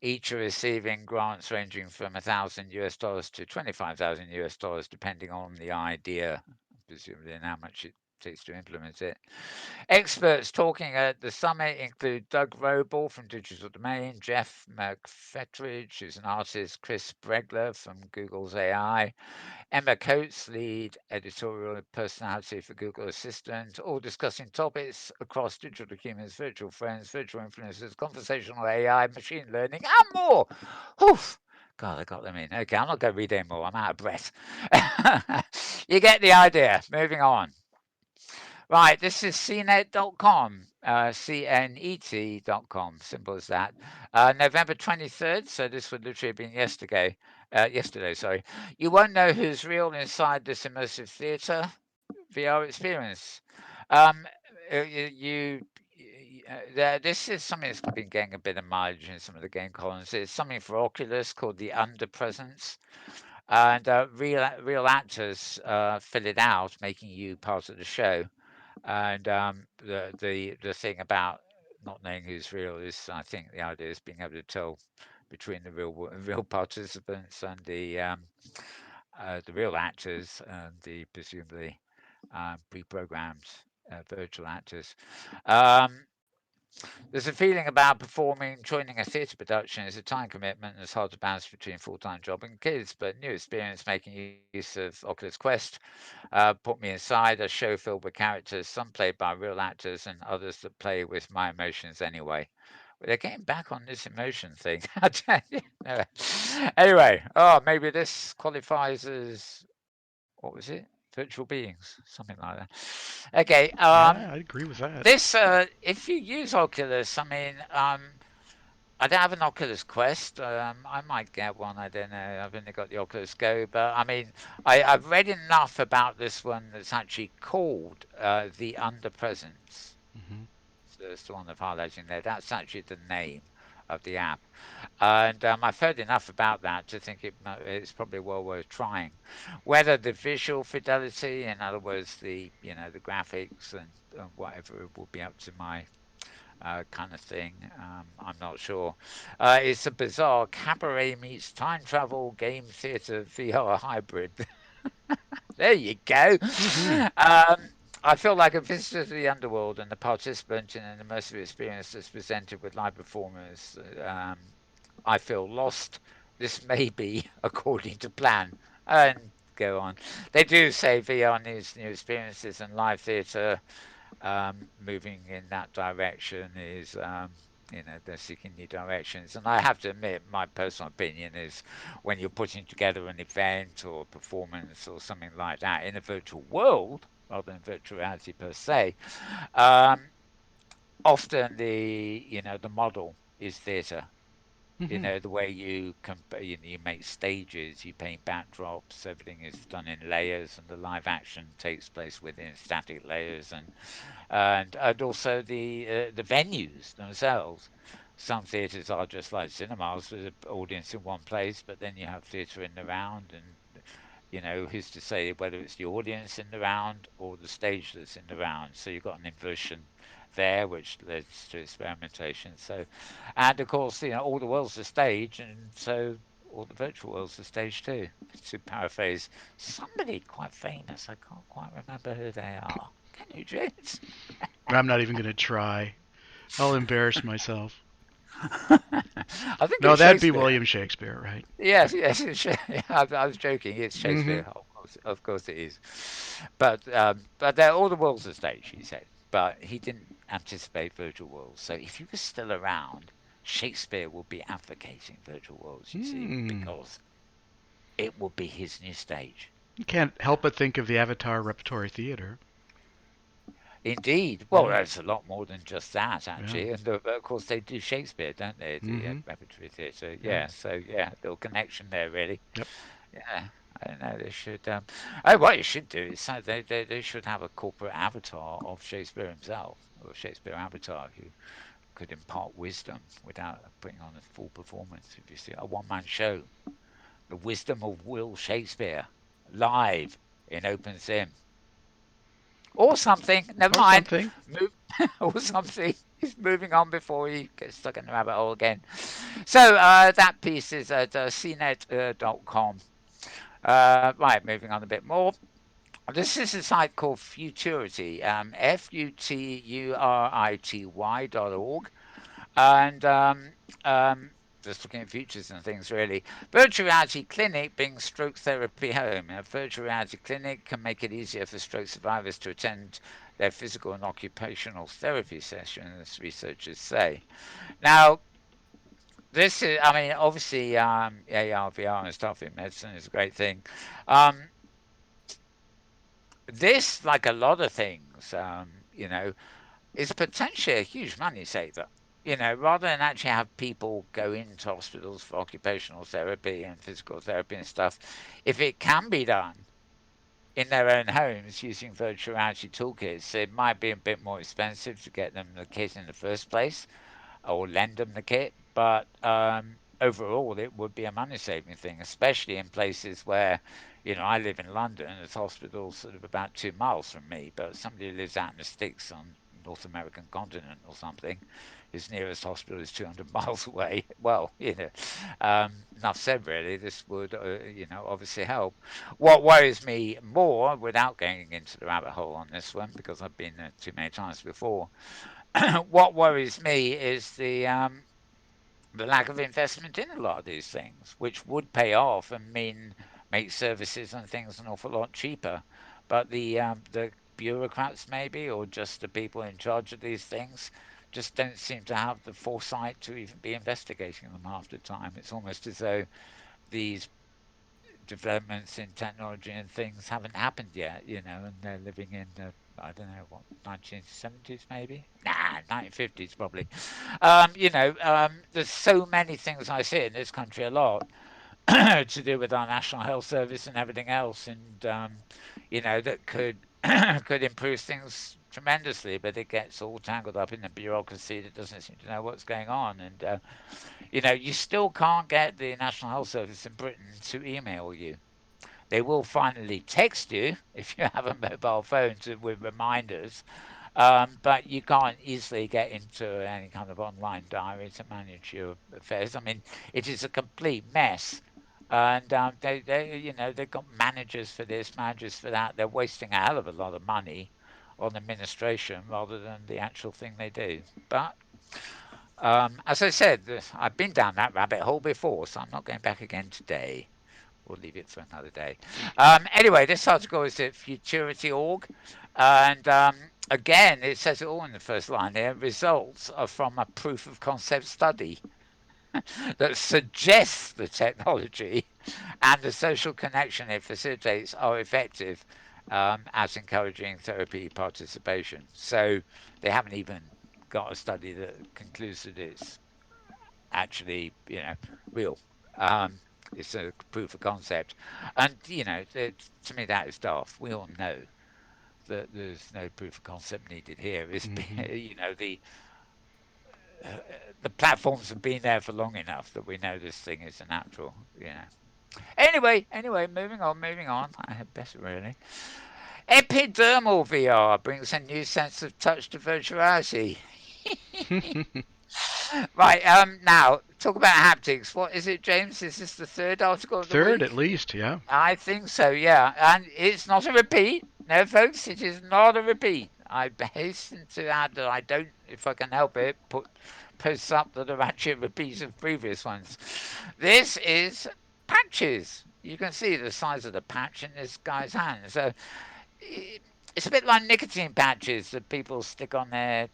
Each are receiving grants ranging from $1,000 to $25,000, depending on the idea, presumably, and how much it takes to implement it. Experts talking at the summit include Doug Roble from Digital Domain, Jeff McFetridge, who's an artist, Chris Bregler from Google's AI, Emma Coates, lead editorial personality for Google Assistant, all discussing topics across digital humans, virtual friends, virtual influencers, conversational AI, machine learning, and more. Oof. God, I got them in. Okay, I'm not going to read any more. I'm out of breath. You get the idea. Moving on. Right, this is cnet.com, cnet.com, simple as that. November 23rd, so this would literally have been yesterday, sorry. You won't know who's real inside this immersive theater VR experience. Um, this is something that's been getting a bit of mileage in some of the game columns. It's something for Oculus called the Underpresence, and real actors fill it out, making you part of the show. And the thing about not knowing who's real is, I think, the idea is being able to tell between the real participants and the real actors and the presumably pre-programmed virtual actors. Um, there's a feeling about performing, joining a theatre production is a time commitment and it's hard to balance between full-time job and kids, but new experience making use of Oculus Quest put me inside a show filled with characters, some played by real actors and others that play with my emotions anyway. But they're getting back on this emotion thing. Anyway, maybe this qualifies as, what was it? Virtual beings, something like that. Okay, Yeah, I'd agree with that. this if you use Oculus, I mean, I don't have an Oculus Quest. I might get one. I don't know. I've only got the Oculus Go, but I mean, I've read enough about this one that's actually called the Underpresence. Hmm. So it's the one I've highlighting there. That's actually the name of the app, and I've heard enough about that to think it's probably well worth trying. Whether the visual fidelity, in other words, the graphics and whatever, will be up to my kind of thing. I'm not sure. It's a bizarre cabaret meets time travel game theatre VR hybrid. There you go. Hmm. I feel like a visitor to the underworld and a participant in an immersive experience that's presented with live performers. I feel lost. This may be according to plan. And go on. They do say VR needs new experiences, and live theatre moving in that direction is, they're seeking new directions. And I have to admit, my personal opinion is when you're putting together an event or a performance or something like that in a virtual world, rather than virtual reality per se, um, often the model is theatre. Hmm. The way you make stages, you paint backdrops, everything is done in layers, and the live action takes place within static layers, and also the venues themselves. Some theatres are just like cinemas with an audience in one place, but then you have theatre in the round, and who's to say whether it's the audience in the round or the stage that's in the round? So you've got an inversion there, which leads to experimentation. So, and of course, all the world's a stage, and so all the virtual world's a stage too. To paraphrase somebody quite famous, I can't quite remember who they are. Can you, James? I'm not even going to try. I'll embarrass myself. I think No, it's that'd be Shakespeare. William Shakespeare, right? Yes, yes, I was joking. It's Hmm. Shakespeare, of course it is. But they're all the world's a stage, he said. But he didn't anticipate virtual worlds. So if he was still around, Shakespeare would be advocating virtual worlds, you see, Hmm. because it would be his new stage. You can't help but think of the Avatar Repertory Theater. Indeed. Well, Yeah, there's a lot more than just that, yeah. actually. And of course, they do Shakespeare, don't they? The Hmm. Repertory Theatre. Yeah. Yeah. So, yeah, little connection there, really. Yep. Yeah, I don't know. They should. Oh, what you should do is they should have a corporate avatar of Shakespeare himself, or a Shakespeare avatar who could impart wisdom without putting on a full performance. If you see a one-man show, the wisdom of Will Shakespeare, live in open sim, or something. Never Or mind. something. Move or something. He's moving on before he gets stuck in the rabbit hole again. So that piece is at cnet.com. Right, moving on a bit more. This is a site called Futurity, futurity.org, and just looking at futures and things really. Virtual Reality Clinic being stroke therapy home. A virtual reality clinic can make it easier for stroke survivors to attend their physical and occupational therapy sessions, researchers say. Now, this is, I mean, obviously, AR, VR and stuff in medicine is a great thing. Um, this, like a lot of things, is potentially a huge money saver. Rather than actually have people go into hospitals for occupational therapy and physical therapy and stuff, if it can be done in their own homes using virtual reality toolkits, it might be a bit more expensive to get them the kit in the first place or lend them the kit. But overall, it would be a money saving thing, especially in places where, I live in London. There's hospitals sort of about 2 miles from me, but somebody who lives out in the sticks on North American continent or something, his nearest hospital is 200 miles away. Well, enough said. Really, this would, obviously help. What worries me more, without going into the rabbit hole on this one, because I've been there too many times before, what worries me is the lack of investment in a lot of these things, which would pay off and mean make services and things an awful lot cheaper. But the bureaucrats maybe, or just the people in charge of these things, just don't seem to have the foresight to even be investigating them half the time. It's almost as though these developments in technology and things haven't happened yet, and they're living in the, I don't know what, 1970s maybe? Nah, 1950s probably. There's so many things I see in this country a lot to do with our National Health Service and everything else, and that could could improve things tremendously, but it gets all tangled up in the bureaucracy that doesn't seem to know what's going on, and you still can't get the National Health Service in Britain to email you. They will finally text you if you have a mobile phone with reminders, but you can't easily get into any kind of online diary to manage your affairs. I mean, it is a complete mess. And they've got managers for this, managers for that. They're wasting a hell of a lot of money on administration rather than the actual thing they do. But as I said, I've been down that rabbit hole before, so I'm not going back again today. we'll leave it for another day. Anyway, this article is at Futurity.org, and again, it says it all in the first line here. Results are from a proof of concept study that suggests the technology and the social connection it facilitates are effective at encouraging therapy participation. So they haven't even got a study that concludes that it's actually, real. Um, it's a proof of concept, and to me that is daft. We all know that there's no proof of concept needed here. It's Hmm. the platforms have been there for long enough that we know this thing is a natural. Anyway, moving on. I had better really. Epidermal VR brings a new sense of touch to virtuality. Right, now, talk about haptics. What is it, James? Is this the third article of the Third, at week? least. Yeah. I think so, yeah. And it's not a repeat. No, folks, it is not a repeat. I hasten to add that I don't, if I can help it, put posts up that are actually repeats of previous ones. This is patches. You can see the size of the patch in this guy's hand. So it's a bit like nicotine patches that people stick on their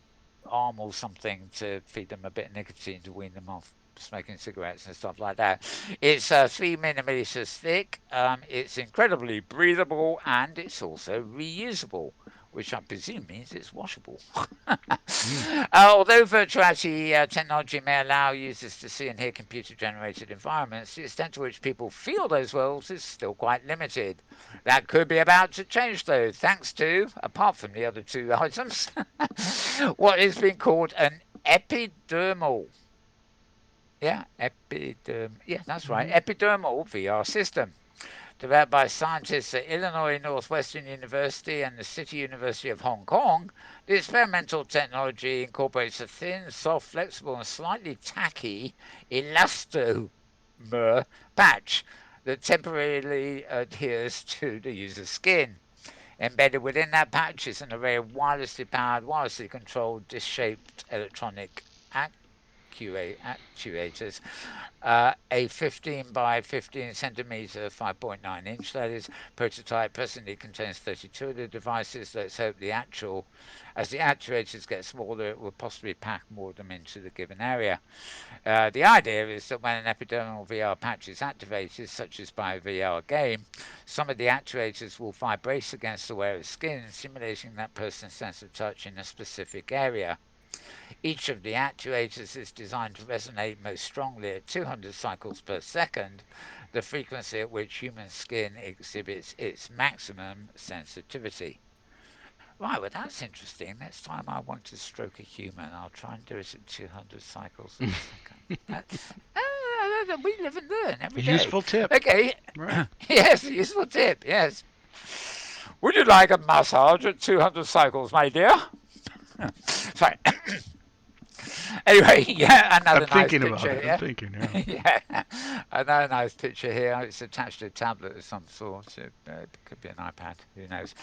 arm or something to feed them a bit of nicotine to wean them off smoking cigarettes and stuff like that. It's 3 millimeters thick. It's incredibly breathable and it's also reusable, which I presume means it's washable. Mm. Although virtuality technology may allow users to see and hear computer generated environments, the extent to which people feel those worlds is still quite limited. That could be about to change, though, thanks to, apart from the other two items, what is being called an epidermal. Yeah, that's right. Hmm. Epidermal VR system developed by scientists at Illinois Northwestern University and the City University of Hong Kong. The experimental technology incorporates a thin, soft, flexible, and slightly tacky elastomer patch that temporarily adheres to the user's skin. Embedded within that patch is an array of wirelessly powered, wirelessly controlled, disc-shaped electronic actuators, a 15 by 15 centimeter, 5.9 inch, that is, prototype presently contains 32 of the devices. Let's hope as the actuators get smaller, it will possibly pack more of them into the given area. The idea is that when an epidermal VR patch is activated, such as by a VR game, some of the actuators will vibrate against the wearer's skin, simulating that person's sense of touch in a specific area. Each of the actuators is designed to resonate most strongly at 200 cycles per second, the frequency at which human skin exhibits its maximum sensitivity. Right, well, that's interesting. Next time I want to stroke a human, I'll try and do it at 200 cycles a second. We live and learn A every day. useful tip. Okay, Right. yes, useful tip, yes. Would you like a massage at 200 cycles, my dear? Sorry. Anyway, yeah, I'm another nice thinking about picture it. I'm here. thinking, yeah. Yeah, another nice picture here. It's attached to a tablet of some sort. It could be an iPad. Who knows?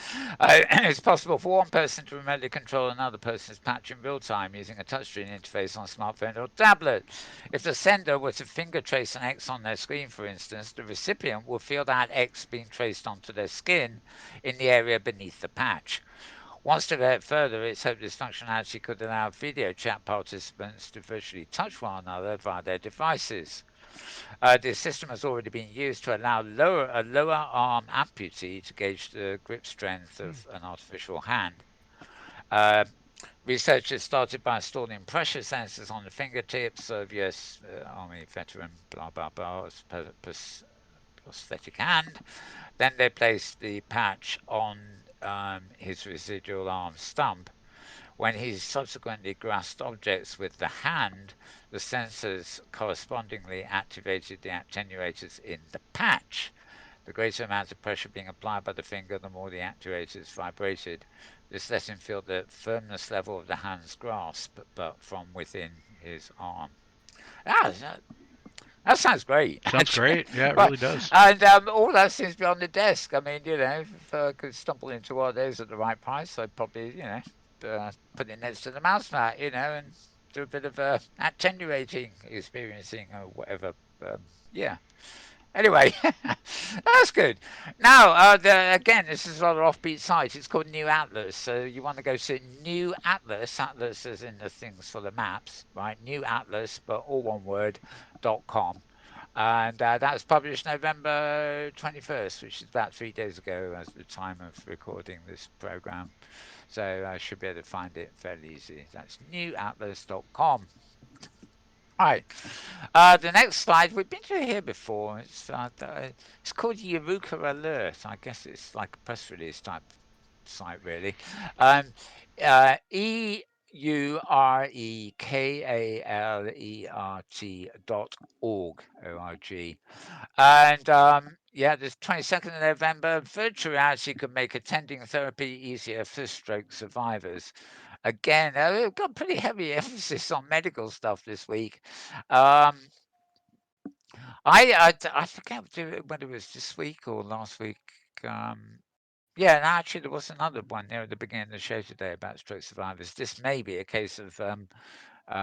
It's possible for one person to remotely control another person's patch in real time using a touchscreen interface on a smartphone or tablet. If the sender were to finger trace an X on their screen, for instance, the recipient will feel that X being traced onto their skin in the area beneath the patch. Once developed further, it's hoped this functionality could allow video chat participants to virtually touch one another via their devices. This system has already been used to allow a lower arm amputee to gauge the grip strength of an artificial hand. Uh, Researchers started by installing pressure sensors on the fingertips of US Army veteran blah blah blah prosthetic hand. Then they placed the patch on his residual arm stump. When he subsequently grasped objects with the hand, the sensors correspondingly activated the attenuators in the patch. The greater amount of pressure being applied by the finger, the more the actuators vibrated. This let him feel the firmness level of the hand's grasp, but from within his arm. Ah, that sounds great, Sounds actually. great. Yeah, it Well, really does. and all that seems to be on the desk. I mean, if I could stumble into one of those at the right price, I'd probably, put it next to the mouse mat, and do a bit of attenuating, experiencing, or whatever. Yeah. Anyway, that's good. Now, again, this is a rather offbeat site. It's called New Atlas. So you want to go to New Atlas. Atlas is in the things for the maps, right? New Atlas, but all one word, .com. And that was published November 21st, which is about 3 days ago as the time of recording this program. So I should be able to find it fairly easy. That's newatlas.com. All right. The next slide, we've been through here before. It's called Eureka Alert. I guess it's like a press release type site, really. Um, EUREKALERT .org. And yeah, the 22nd of November, virtual reality could make attending therapy easier for stroke survivors. Again, we've got pretty heavy emphasis on medical stuff this week. Um, I forget whether it was this week or last week. Um, yeah, and actually, there was another one there at the beginning of the show today about stroke survivors. This may be a case of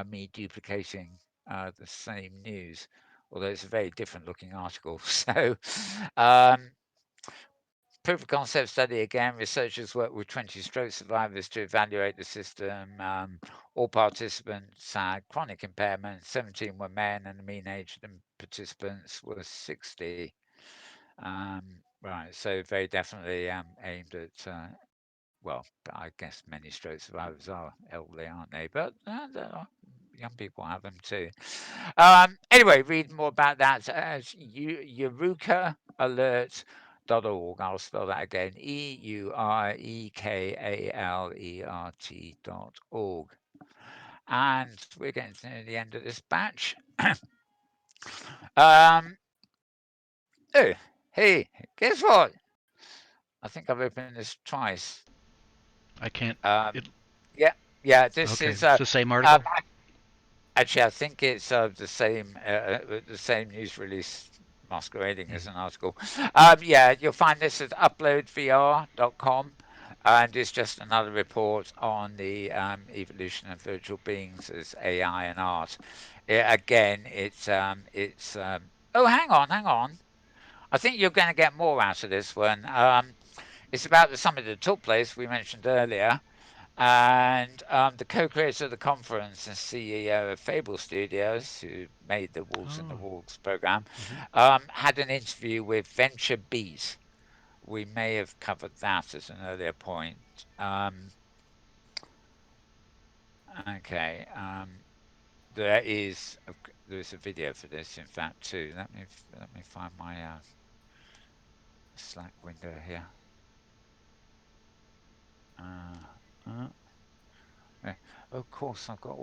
me duplicating the same news, although it's a very different looking article. So, um, proof of concept study again. Researchers worked with 20 stroke survivors to evaluate the system. All participants had chronic impairment. 17 were men, and the mean age of the participants was 60. Right, so very definitely aimed at well, I guess many stroke survivors are elderly, aren't they? But young people have them too. Anyway, read more about that at eurekaLert.org. I'll spell that again: EUREKALERT.org. And we're getting to the end of this batch. um, oh, hey, guess what? I think I've opened this twice. I can't. Um, It. yeah, yeah. This Okay. is It's the same um, article. actually, I think it's the same news release masquerading as Hmm. an article. Yeah, you'll find this at uploadvr.com, and it's just another report on the evolution of virtual beings as AI and art. Again, oh, hang on. I think you're going to get more out of this one. It's about the summit that took place, we mentioned earlier, and the co-creator of the conference and CEO of Fable Studios, who made the Wolves and the Oh. Wolves program, Hmm. had an interview with Venture Beat. We may have covered that at an earlier point. Okay, there is there's a video for this, in fact, too. Let me find my Slack window here. Uh, uh, Yeah. Of course, I've got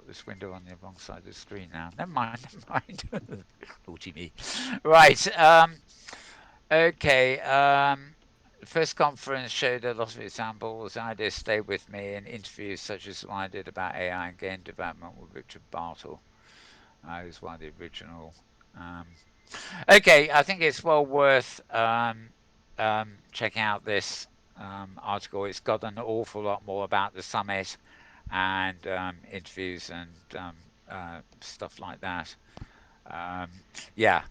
this window on the wrong side of the screen now. Never mind, never mind. Naughty me. Right. Okay. The first conference showed a lot of examples. Ideas stayed with me in interviews such as the one I did about AI and game development with Richard Bartle. Who's one of the original. Um, okay, I think it's well worth checking out this article. It's got an awful lot more about the summit and interviews and stuff like that. Um, yeah,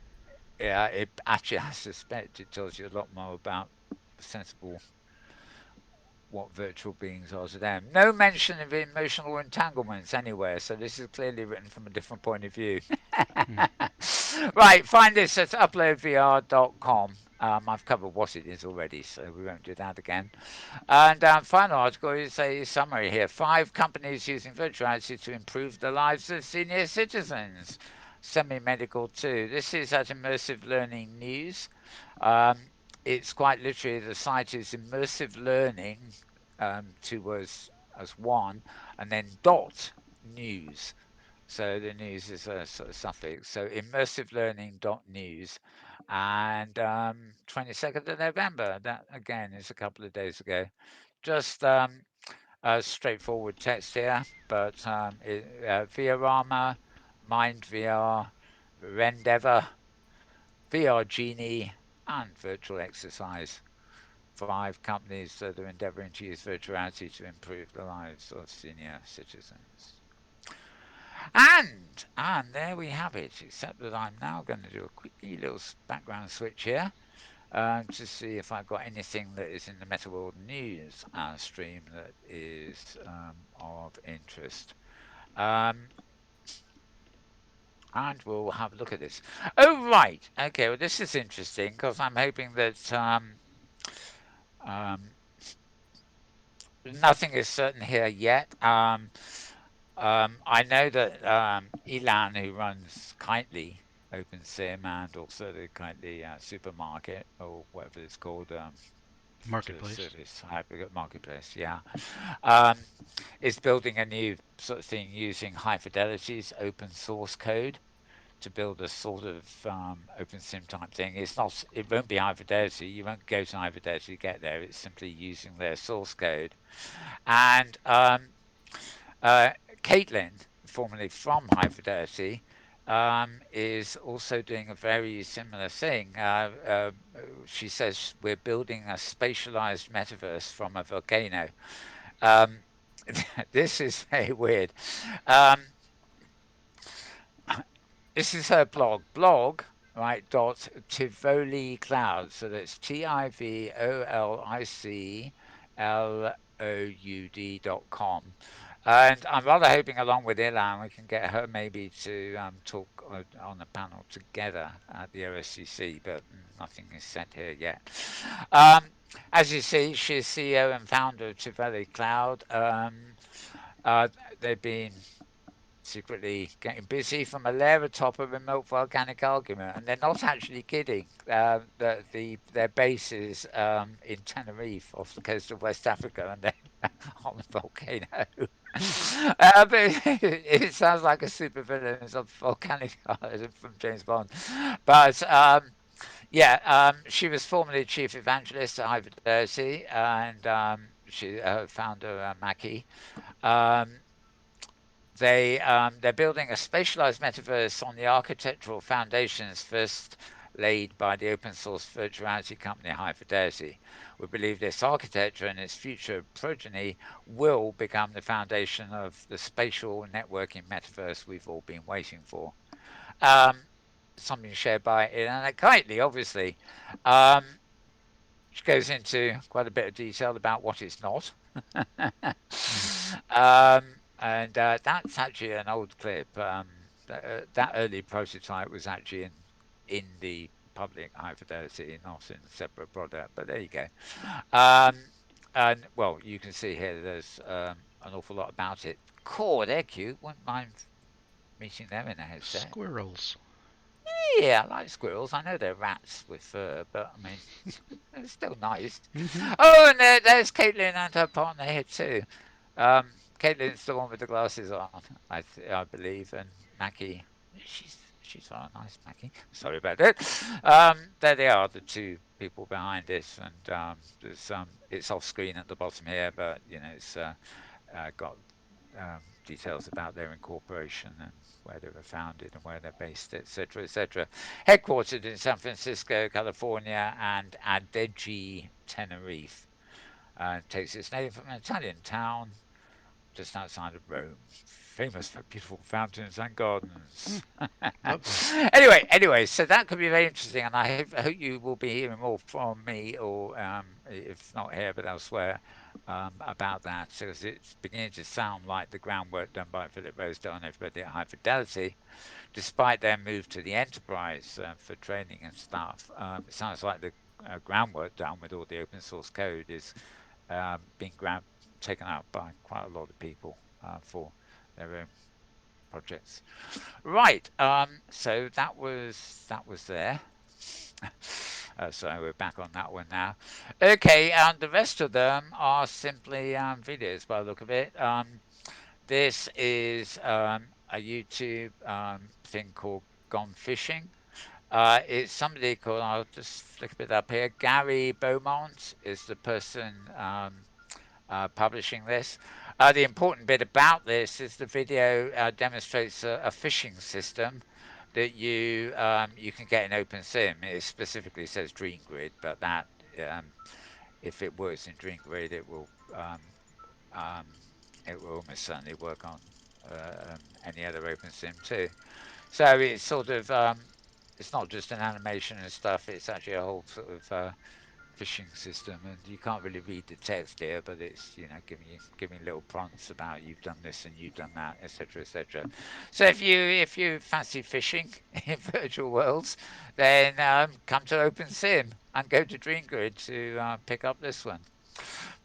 yeah. It actually, I suspect it tells you a lot more about sensible what virtual beings are to them. No mention of emotional entanglements anywhere, so this is clearly written from a different point of view. Hmm. Right, find this at uploadvr.com. I've covered what it is already, so we won't do that again. And final article is a summary here. 5 companies using virtual reality to improve the lives of senior citizens. Semi-medical too. This is at Immersive Learning News. Um, it's quite literally the site is immersive learning, 2 words as one, and then dot news. So the news is a sort of suffix. So immersive learning dot news, and 22nd of November. That again is a couple of days ago. Just a straightforward text here, but Viorama, Mind VR, Rendeavor, VR Genie, and Virtual Exercise. 5 companies that are endeavoring to use virtuality to improve the lives of senior citizens. And there we have it. Except that I'm now going to do a quickly little background switch here to see if I've got anything that is in the Metaworld news stream that is of interest. Um, and we'll have a look at this. Oh, right. Okay, well, this is interesting because I'm hoping that um, nothing is certain here yet. I know that Elan, who runs Kitely, OpenSim, and also the Kitely supermarket, or whatever it's called, to Marketplace. service hyper marketplace, yeah, um, is building a new sort of thing using high fidelity's open source code to build a sort of open sim type thing. It's not. It won't be high fidelity. You won't go to high fidelity to get there. It's simply using their source code. And uh, Caitlin, formerly from High Fidelity, is also doing a very similar thing. She says we're building a spatialized metaverse from a volcano. Um, this is very weird. Um, This is her blog, right, dot Tivoli Cloud. So that's TIVOLICLOUD.com. And I'm rather hoping, along with Ilan, we can get her maybe to talk on a panel together at the OSCC, but nothing is set here yet. Um, as you see, she's CEO and founder of Tivoli Cloud. Uh, they've been secretly getting busy from a lair atop a remote volcanic argument, and they're not actually kidding. Their base is in Tenerife, off the coast of West Africa, and they're on a volcano. Hmm. But it sounds like a supervillain of volcanic from James Bond. But yeah, she was formerly chief evangelist at High Fidelity, and she founder Mackie. Um, they're building a spatialized metaverse on the architectural foundations first laid by the open source virtuality company High Fidelity. We believe this architecture and its future progeny will become the foundation of the spatial networking metaverse we've all been waiting for. Um, Something shared by Ilana Kitely, obviously. Um, which goes into quite a bit of detail about what it's not. Hmm. And that's actually an old clip. That early prototype was actually in the public high fidelity, not in a separate product. But there you go. Um, and well, you can see here there's an awful lot about it. Core, they're cute. Wouldn't mind meeting them in a headset. Squirrels. Yeah, I like squirrels. I know they're rats with fur, but I mean, it's still nice. Hmm. Oh, and there's Caitlin and her partner here too. Um, Caitlin's the one with the glasses on, I believe, and Mackie, she's not nice, Mackie. Sorry about that. There they are, the two people behind it, and there's it's off screen at the bottom here, but you know it's got details about their incorporation and where they were founded and where they're based, etc., etc. Headquartered in San Francisco, California, and Adeji, Tenerife. Takes its name from an Italian town just outside of Rome, famous for beautiful fountains and Mm, gardens. lovely. Anyway, so that could be very interesting, and I hope you will be hearing more from me, or if not here, but elsewhere, about that, because it's beginning to sound like the groundwork done by Philip Rosedale and everybody at High Fidelity, despite their move to the enterprise for training and stuff. It sounds like the groundwork done with all the open source code is being taken out by quite a lot of people for their own projects. Right. So that was there. So we're back on that one now. Okay, and the rest of them are simply videos by the look of it. This is a YouTube thing called Gone Fishing. It's somebody called, I'll just flick a bit up here. Gary Beaumont is the person publishing this. The important bit about this is the video demonstrates a phishing system that you can get in OpenSim. It specifically says DreamGrid, but that um, if it works in DreamGrid, um, it will almost certainly work on any other open sim too. So it's sort of it's not just an animation and stuff. It's actually a whole sort of phishing system, and you can't really read the text here, but it's giving little prompts about you've done this and you've done that, etc., etc. So if you fancy fishing in virtual worlds, then come to OpenSim and go to DreamGrid to pick up this one.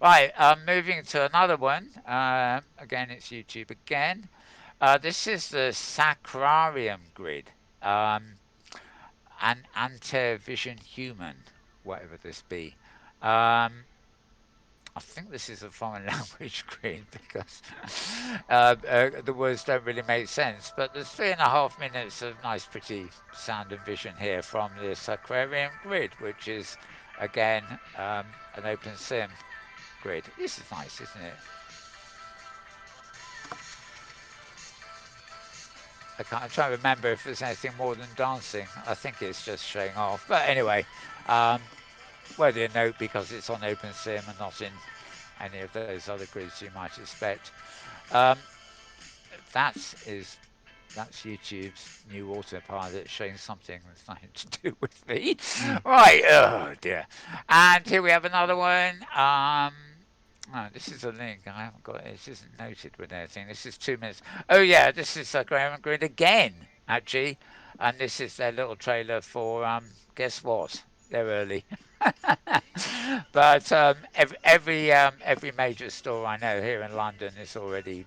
Right, moving to another one. Again, it's YouTube again. This is the Sacrarium grid. Um, an Antevision Human, whatever this be. Um, I think this is a foreign language grid because the words don't really make sense. But there's 3.5 minutes of nice, pretty sound and vision here from this aquarium grid, which is again an open sim grid. This is nice, isn't it? I'm trying to remember if there's anything more than dancing. I think it's just showing off. But anyway, um, worthy of note because it's on OpenSim and not in any of those other grids you might expect. Um, that is that's YouTube's new autopilot showing something that's nothing to do with me. Mm. Right, oh dear. And here we have another one. Oh, this is a link. I haven't got it. This isn't noted with anything. This is 2 minutes. Oh yeah, this is Graham and Grid again, actually. And this is their little trailer for guess what? They're early. But every major store I know here in London is already,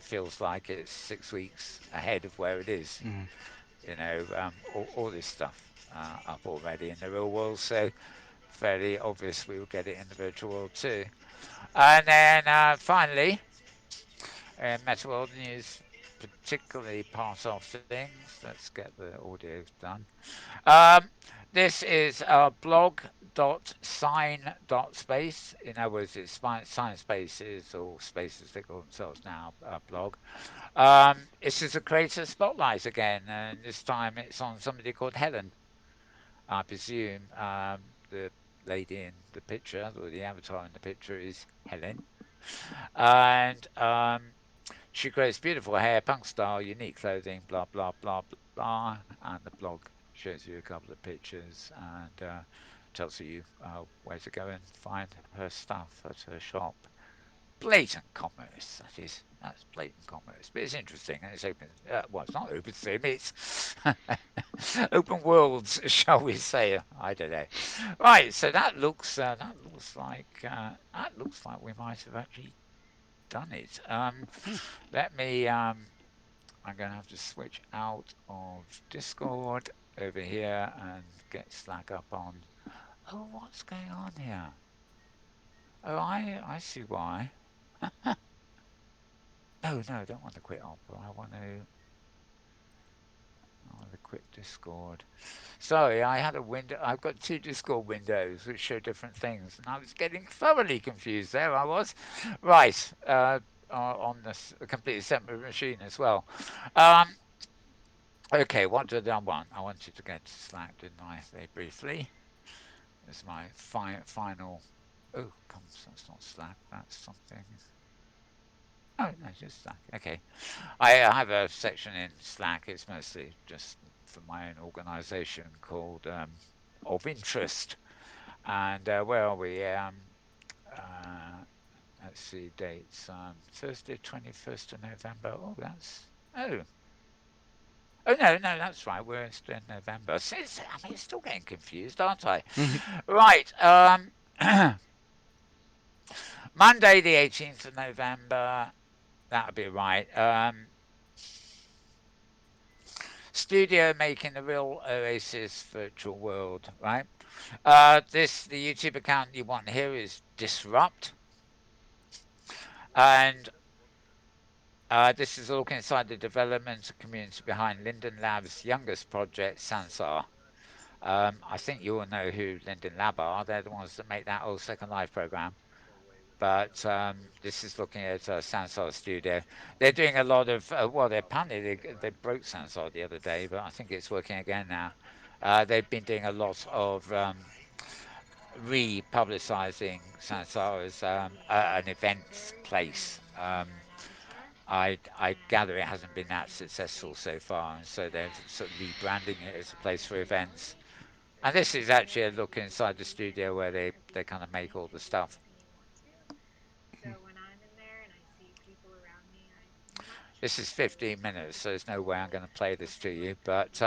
feels like it's 6 weeks ahead of where it is. Mm. All this stuff up already in the real world. So fairly obvious we will get it in the virtual world too. And then finally, Metaworld news, particularly part of things. Let's get the audio done. Um, this is blog.sign.space. In other words, it's sign spaces or spaces they call themselves now, blog. This is a creator spotlight again, and this time it's on somebody called Helen. I presume the lady in the picture, or the avatar in the picture, is Helen. And she creates beautiful hair, punk style, unique clothing, blah, blah, blah, blah. And the blog shows you a couple of pictures and tells you where to go and find her stuff at her shop. Blatant commerce, that is. That's blatant commerce. But it's interesting and it's open. Well, it's not open sim, it's open worlds, shall we say. I don't know. Right, so that looks like we might have actually done it. Hmm. Let me. I'm going to have to switch out of Discord over here and get Slack up on. Oh, what's going on here? Oh, I see why. No, no, I don't want to quit Opera. I want to quit Discord. Sorry, I had a window. I've got two Discord windows which show different things, and I was getting thoroughly confused. There I was. Right, on this completely separate machine as well. Um, okay, what did I want? I wanted to get to Slack, didn't I? Very briefly. It's my final. Oh, comes. That's not Slack. That's something. Oh no, just Slack. Okay. I have a section in Slack. It's mostly just for my own organisation called of interest. And where are we? Uh, let's see dates. Thursday, 21st of November. Oh, that's oh no, no, that's right. We're still in November. I mean, it's still getting confused, aren't I? Mhm. Right. Monday, the 18th of November. That'll be right. Studio making the real Oasis virtual world, right? The YouTube account you want here is Disrupt, and this is looking inside the development community behind Linden Lab's youngest project, Sansar. I think you all know who Linden Lab are. They're the ones that make that old Second Life program. But this is looking at Sansar Studio. They're doing a lot of well, they apparently they broke Sansar the other day, but I think it's working again now. They've been doing a lot of re-publicizing Sansar as an events place. I gather it hasn't been that successful so far, and so they're sort of rebranding it as a place for events. And this is actually a look inside the studio where they kind of make all the stuff. This is 15 minutes, so there's no way I'm going to play this to you. But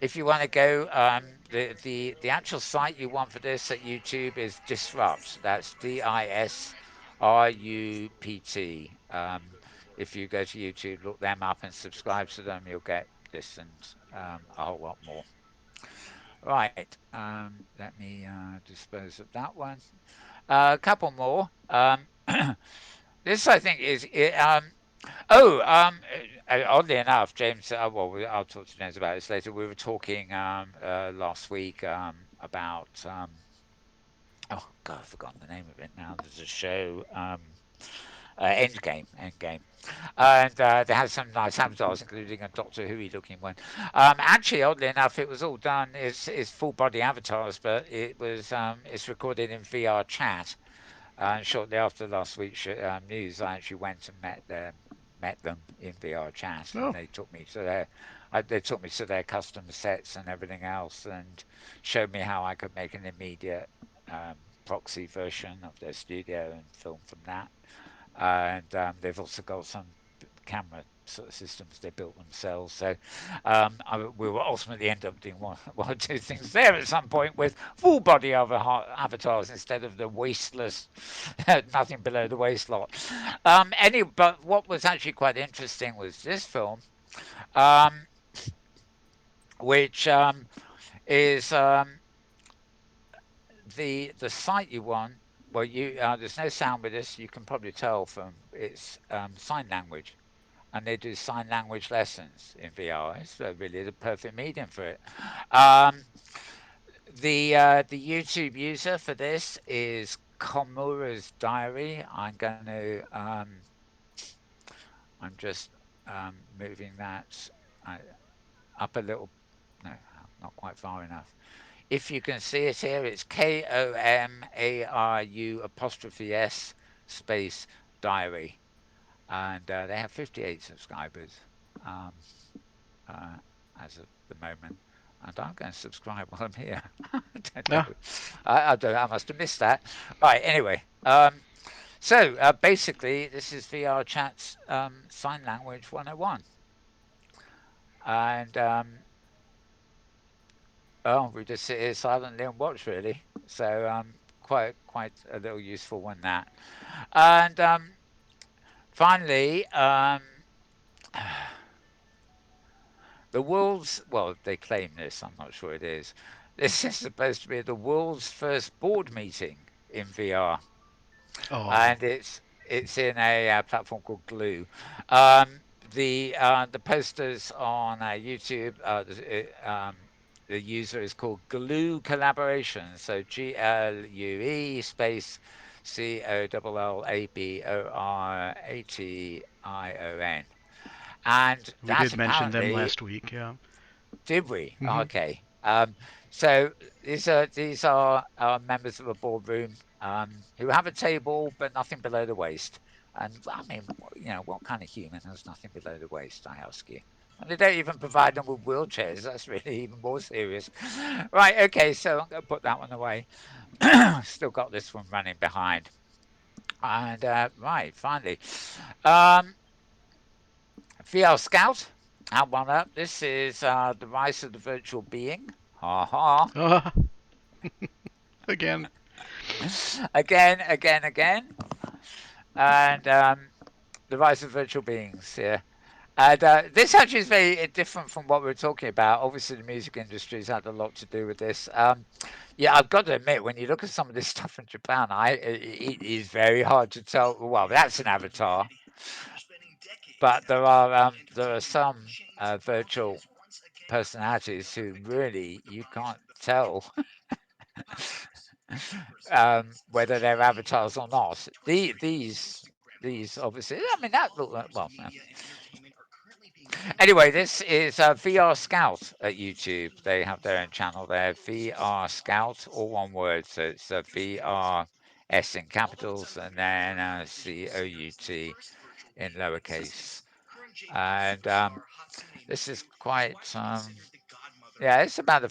if you want to go, the actual site you want for this at YouTube is Disrupt. That's DISRUPT. If you go to YouTube, look them up and subscribe to them, you'll get this and a whole lot more. Right. Let me dispose of that one. A couple more. This I think is Oh, oddly enough, James. I'll talk to James about this later. We were talking last week about oh God, I've forgotten the name of it now. There's a show, Endgame, and they had some nice avatars, including a Doctor Who looking one. Actually, oddly enough, it was all done. It's full body avatars, but it's recorded in VR chat. And shortly after last week's news, I actually went and met them in VR chat, and Oh, they took me to their custom sets and everything else, and showed me how I could make an immediate um, proxy version of their studio and film from that. And they've also got some camera sort of systems they built themselves. So we will ultimately end up doing one or two things there at some point with full body avatars instead of the wasteless, nothing below the waist lot. But what was actually quite interesting was this film, um, which is the site you want. Well, there's no sound with this. You can probably tell from its sign language, and they do sign language lessons in VR. It's really the perfect medium for it. Um, the YouTube user for this is Komura's Diary. I'm just moving that uh, up a little. No, not quite far enough. If you can see it here, it's Komaru apostrophe S space diary, and they have 58 subscribers. Um, uh, as of the moment. And I'm going to subscribe while I'm here. I don't yeah. know. I don't know. I must have missed that. Right. Anyway. So basically, this is VR Chat's sign language 101. And we just sit here silently and watch, really. So quite a little useful one, that. And finally, the world's, well, they claim this, I'm not sure it is. This is supposed to be the world's first board meeting in VR, Oh, and it's in a platform called Glue. Um, the posters on YouTube, the user is called Glue Collaboration, so GLUE space COLLABORATION, and we that did mention them apparently. last week. Yeah. Did we? Hmm. Okay. So these are members of a boardroom who have a table but nothing below the waist. And I mean, what kind of human has nothing below the waist? I ask you. And they don't even provide them with wheelchairs. That's really even more serious. Right. Okay. So I'm going to put that one away. Still got this one running behind. And right, finally, um, VR Scout. Have one up. This is the rise of the virtual being. Ha ha. Again. Again. And the rise of virtual beings. Yeah. And this actually is very different from what we were talking about. Obviously, the music industry has had a lot to do with this. Yeah, I've got to admit, when you look at some of this stuff in Japan, it is very hard to tell. Well, that's an avatar, but there are some virtual personalities who really you can't tell whether they're avatars or not. These obviously, I mean that look well. Anyway, this is VR Scout at YouTube. They have their own channel there, VR Scout, all one word. So it's VR S in capitals and then COUT in lowercase. And this is quite yeah, it's about a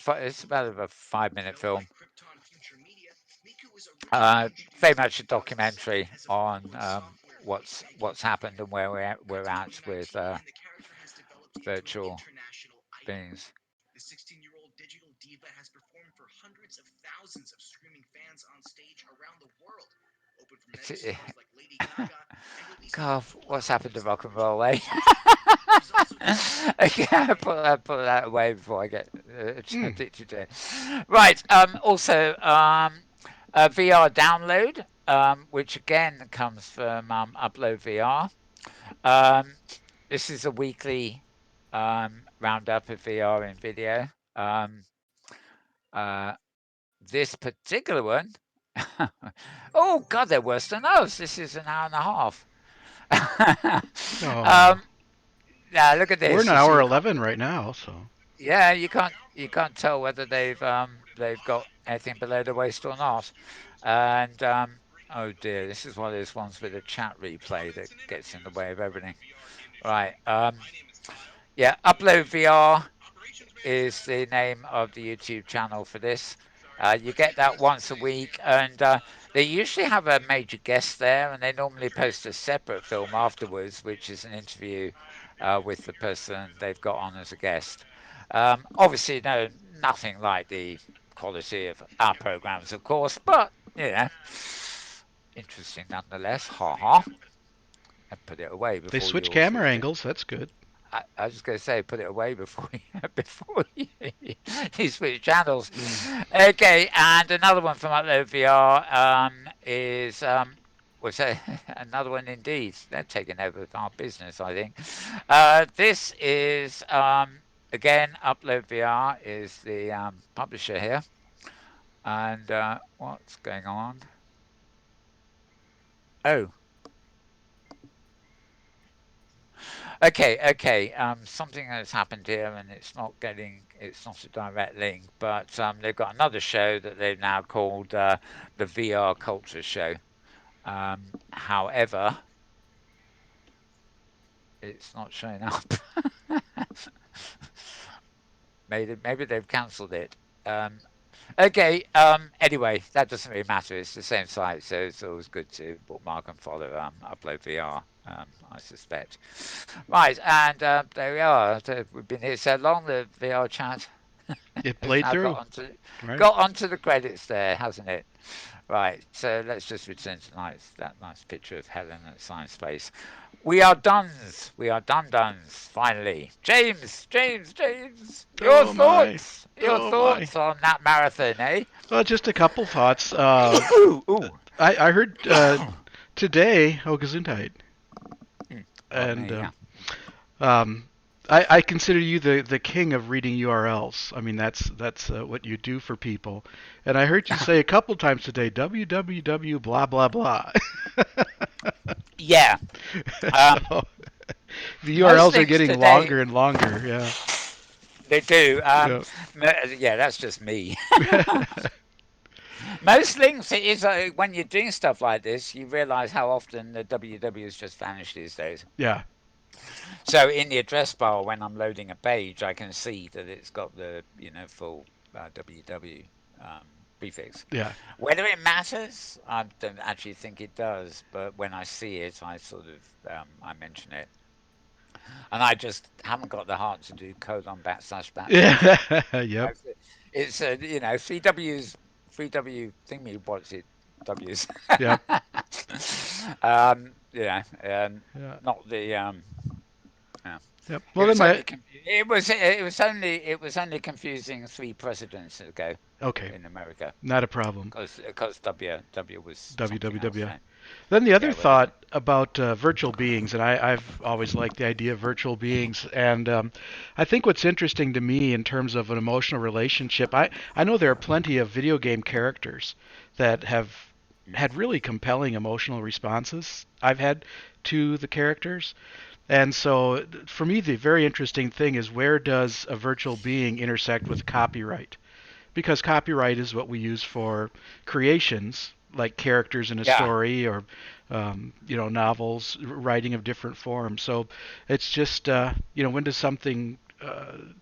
5 minute film. Very much a documentary on what's happened and where we're at with virtual beings. It's, God, what's happened to rock and roll, eh? Okay, put that away before I get Hmm. addicted to it. Right. Also, a VR download, which again comes from Upload VR. Um, this is a weekly roundup of VR in video. Um, uh, this particular one, oh God, they're worse than us. This is an hour and a half. Oh, Now look at we're this. in You see, hour you can't. 11 right now, so. Yeah, you can't tell whether they've got anything below the waist or not. And oh dear, this is one of those ones with a chat replay that gets in the way of everything. Right. Yeah, Upload VR is the name of the YouTube channel for this. You get that once a week, and they usually have a major guest there, and they normally post a separate film afterwards, which is an interview with the person they've got on as a guest. Obviously, no, nothing like the quality of our programs, of course, but interesting nonetheless. Ha ha. And put it away They before you switch all camera switch it. angles. That's good. I was just going to say, put it away before before you switch channels. Mm. Okay, and another one from Upload VR is was another one indeed. They're taking over our business, I think. This is again Upload VR is the publisher here, and what's going on? Oh, okay. Something has happened here, and it's not a direct link, but they've got another show that they've now called the VR Culture Show. However, it's not showing up. Maybe they've cancelled it. Um, okay. Anyway, that doesn't really matter. It's the same site, so it's always good to bookmark and follow Upload VR. I suspect. Right, and there we are. So we've been here so long. The VR chat It has played now through, right? got onto the credits there, hasn't it? Right. So let's just return to that nice picture of Helen at Science Space. We are done's. We are done-done's. Finally, James. Your Oh my. thoughts. Your Oh my. thoughts on that marathon, eh? Well, just a couple thoughts. Ooh, ooh. I heard today, oh, Gesundheit, Well, and me, yeah. um, I consider you the king of reading URLs. I mean, that's what you do for people. And I heard you say a couple times today, www blah blah blah. Yeah. Um, So the most URLs are things getting today longer and longer. Yeah. they do. Yeah. Yeah, that's just me. Most links, it is when you're doing stuff like this, you realise how often the www has just vanished these days. Yeah. So in the address bar, when I'm loading a page, I can see that it's got the full www prefix. Yeah. Whether it matters, I don't actually think it does. But when I see it, I sort of I mention it, and I just haven't got the heart to do colon //. Yeah. You Yep. know, it's three W's, three W thingy. What's it? W's. Yep. Yeah. Not the yeah. Yep. It Well, then was my only it was only confusing three presidents ago okay, in America not a problem. because W was something else. WWW. Right? Then the other Yeah, whatever. thought about virtual beings, and I've always liked the idea of virtual beings, and I think what's interesting to me in terms of an emotional relationship, I know there are plenty of video game characters that have had really compelling emotional responses I've had to the characters. And so for me, the very interesting thing is where does a virtual being intersect with copyright? Because copyright is what we use for creations, like characters in a Yeah. story or novels, writing of different forms. So it's just when does something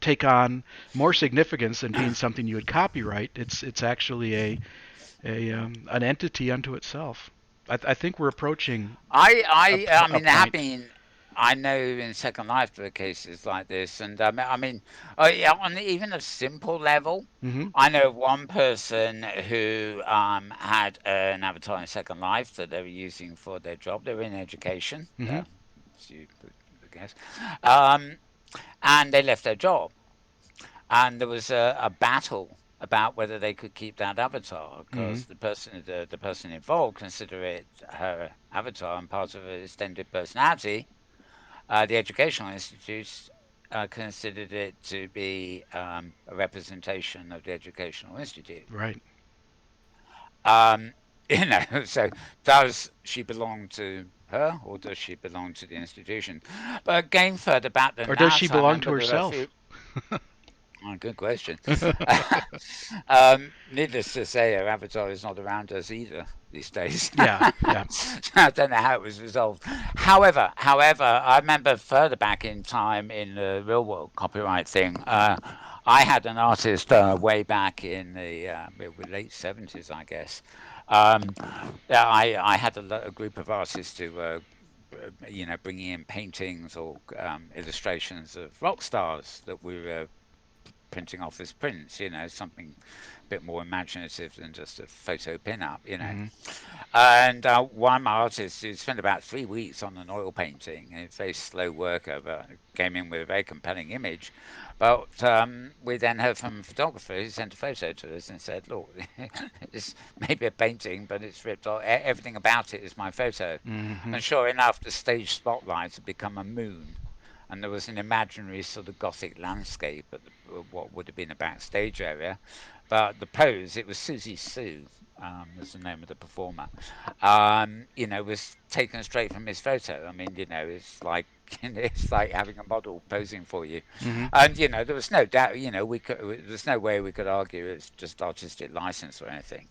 take on more significance than being something you would copyright? It's actually a an entity unto itself. I think we're approaching I a mean, there have point. been. I know in Second Life there are cases like this, and I mean, yeah, on even a simple level, Hmm. I know of one person who had an avatar in Second Life that they were using for their job. They were in education, Hmm. as you would guess, um, and they left their job, and there was a battle about whether they could keep that avatar Hmm. because the person involved consider it her avatar and part of her extended personality. The educational institutes considered it to be a representation of the educational institute. Right. Um, so does she belong to her or does she belong to the institution? But going further back than Or does she that, I belong to remember there were a herself? few. Oh, good question. Needless to say, her avatar is not around us either these days. Yeah. Yeah. I don't know how it was resolved. However, I remember further back in time in the real world copyright thing. I had an artist way back in the late 70s, I guess. Um, yeah, I had a group of artists who were, bringing in paintings or illustrations of rock stars that we were printing off as prints, something a bit more imaginative than just a photo pin-up. Hmm. And one of my artists who spent about 3 weeks on an oil painting, a very slow worker, but came in with a very compelling image. But we then heard from a photographer who sent a photo to us and said, look, it's maybe a painting, but it's ripped off. Everything about it is my photo. Hmm. And sure enough, the stage spotlight had become a moon and there was an imaginary sort of Gothic landscape at what would have been a backstage area. But the pose, it was Susie Sue, was the name of the performer, was taken straight from his photo. I mean, it's like it's like having a model posing for you, Hmm. and there was no doubt, there's no way we could argue it's just artistic license or anything,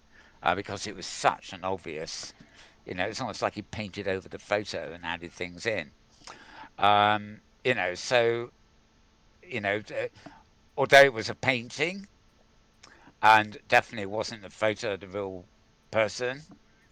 because it was such an obvious, it's almost like he painted over the photo and added things in. So you know, uh, although it was a painting and definitely wasn't a photo of the real person,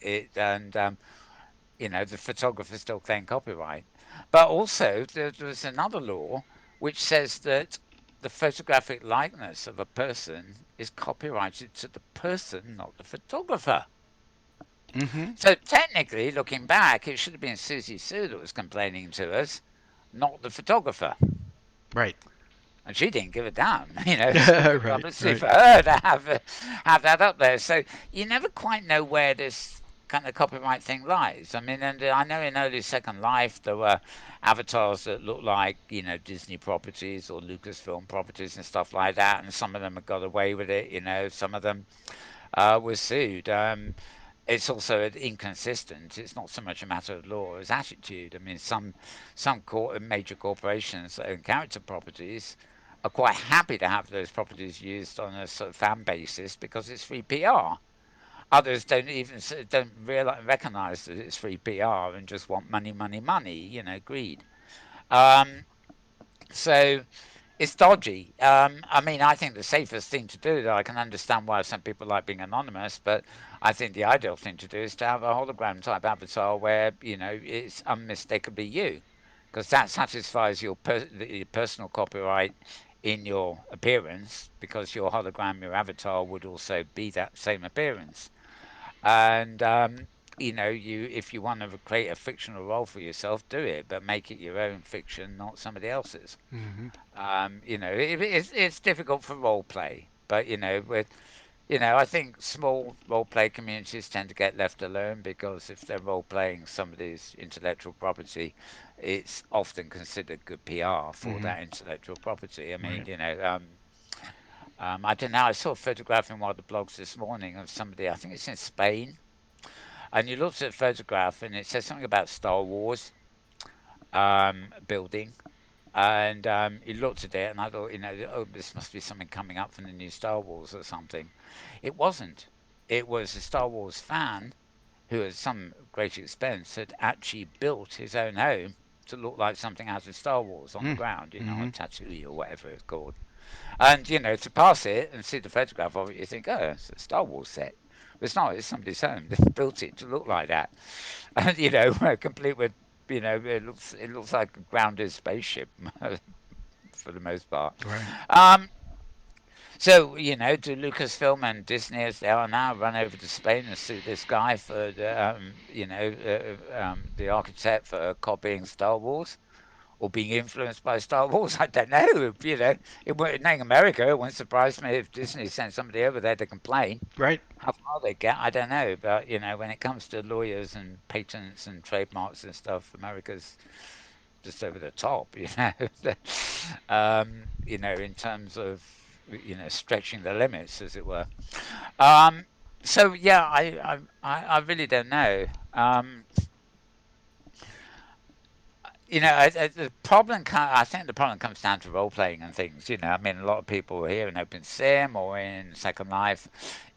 it and the photographer still claimed copyright. But also there's another law which says that the photographic likeness of a person is copyrighted to the person, not the photographer. Hmm. So technically, looking back, it should have been Susie Sue that was complaining to us, not the photographer. Right. And she didn't give a damn, so good Right. publicity Right. for her to have that up there. So you never quite know where this kind of copyright thing lies. I mean, and I know in early Second Life there were avatars that looked like Disney properties or Lucasfilm properties and stuff like that, and some of them have got away with it. Some of them were sued. It's also inconsistent. It's not so much a matter of law as attitude. I mean, some major corporations that own character properties are quite happy to have those properties used on a sort of fan basis because it's free PR. Others don't recognize that it's free PR and just want money, money, money. Greed. Um, so it's dodgy. I mean, I think the safest thing to do, though, I can understand why some people like being anonymous, but I think the ideal thing to do is to have a hologram type avatar where, it's unmistakably you, because that satisfies your personal copyright in your appearance, because your hologram, your avatar would also be that same appearance. And, if you want to create a fictional role for yourself, do it, but make it your own fiction, not somebody else's. Hmm. It's difficult for role play, but I think small role play communities tend to get left alone because if they're role playing somebody's intellectual property, it's often considered good PR for Hmm. that intellectual property. I mean, Right. I don't know. I saw a photograph in one of the blogs this morning of somebody. I think it's in Spain, and you looked at the photograph and it says something about Star Wars building. And he looked at it, and I thought, oh, this must be something coming up from the new Star Wars or something. It wasn't. it was a Star Wars fan who, at some great expense, had actually built his own home to look like something out of Star Wars on the Mm. ground, Mm-hmm. on Tatooine or whatever it's called. And, to pass it and see the photograph of it, you think, oh, it's a Star Wars set. But it's not, it's somebody's home. They built it to look like that. And, complete with, it looks like a grounded spaceship for the most part. Right. Um, so, do Lucasfilm and Disney, as they are now, run over to Spain and sue this guy for the architect for copying Star Wars or being influenced by Star Wars? I don't know. Knowing America, it wouldn't surprise me if Disney sent somebody over there to complain. Right. How far they get, I don't know. But, when it comes to lawyers and patents and trademarks and stuff, America's just over the top, in terms of stretching the limits, as it were. Um, so yeah, I really don't know. The problem, I think the problem comes down to role playing and things. I mean, a lot of people here in Open Sim or in Second Life,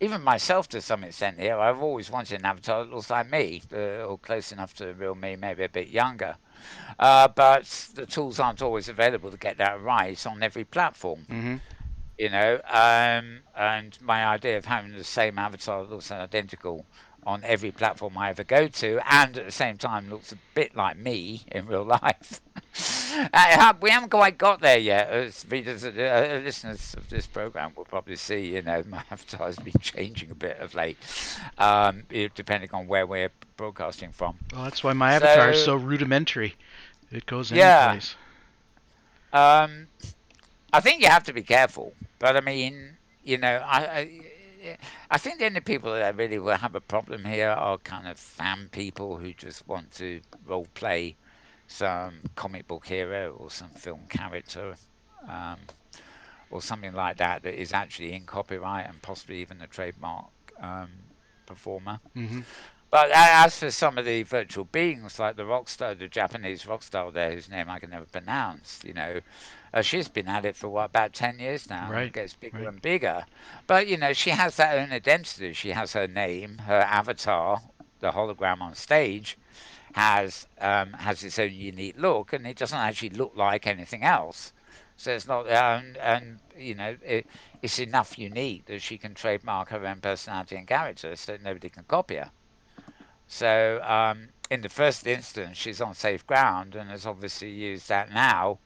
even myself to some extent here, I've always wanted an avatar that looks like me, or close enough to the real me, maybe a bit younger. But the tools aren't always available to get that right on every platform. Mm-hmm. And my idea of having the same avatar that looks identical on every platform I ever go to, and at the same time looks a bit like me in real life. We haven't quite got there yet. As readers, listeners of this program will probably see, my avatar has been changing a bit of late, depending on where we're broadcasting from. Well, that's why my avatar is So so rudimentary. It goes any yeah, place. um, I think you have to be careful, but I mean, I think the only people that really will have a problem here are kind of fan people who just want to role play some comic book hero or some film character, um, or something like that that is actually in copyright and possibly even a trademark performer. Mm-hmm. But as for some of the virtual beings, like the Japanese rock star there, whose name I can never pronounce, she's been at it for what, about 10 years now, and Right. gets bigger Right. and bigger. But, she has that own identity. She has her name, her avatar, the hologram on stage has its own unique look, and it doesn't actually look like anything else. So it's not, it's enough unique that she can trademark her own personality and character, so nobody can copy her. So, in the first instance, she's on safe ground and has obviously used that now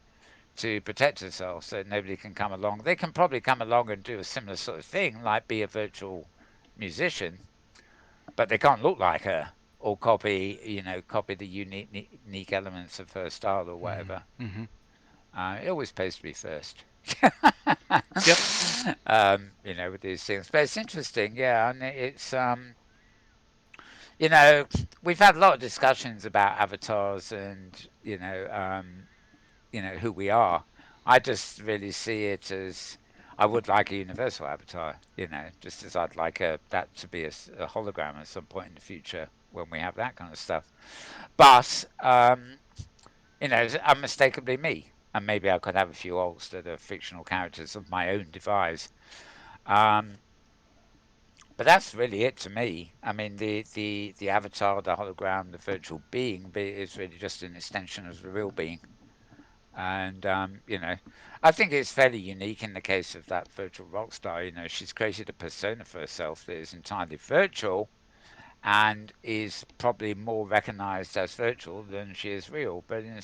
to protect herself so nobody can come along. They can probably come along and do a similar sort of thing, like be a virtual musician, but they can't look like her or copy the unique elements of her style or whatever. Mm-hmm. Mm-hmm. It always pays to be first. Yep. With these things. But it's interesting, yeah, and you know, we've had a lot of discussions about avatars and who we are. I just really see it as I would like a universal avatar, just as I'd like that to be a hologram at some point in the future when we have that kind of stuff. But it's unmistakably me, and maybe I could have a few alts that are fictional characters of my own devise. Um, but that's really it to me. I mean, the avatar, the hologram, the virtual being is really just an extension of the real being. And I think it's fairly unique in the case of that virtual rock star. She's created a persona for herself that is entirely virtual and is probably more recognized as virtual than she is real. But in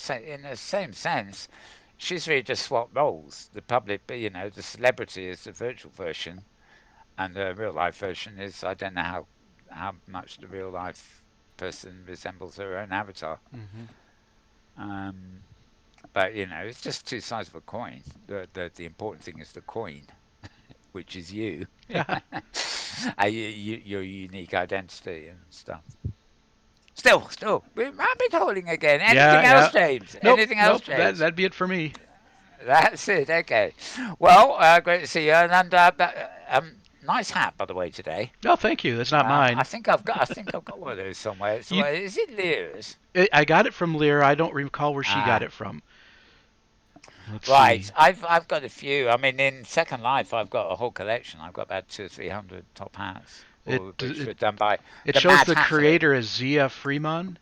the same sense, she's really just swapped roles. The public, the celebrity is the virtual version, and the real life version is I don't know how much the real life person resembles her own avatar. Mm-hmm. Um, but it's just two sides of a coin. The important thing is the coin, which is you, your unique identity and stuff. Still, we're rabbit holing again. Yeah. Anything else, Yeah. James? Nope. Anything else, Nope. James? That'd be it for me. That's it. Okay. Well, great to see you. And nice hat, by the way, today. No, thank you. That's not I mine. think I think I've got one of those somewhere. So You, is it Lear's? I got it from Lear. I don't recall where she got Ah, it from. Let's right. see. I've got a few. I mean, in Second Life, I've got a whole collection. I've got about 200 or 300 top hats. It which it were done by it the shows Mad the Hatter. creator as Zia Freemon,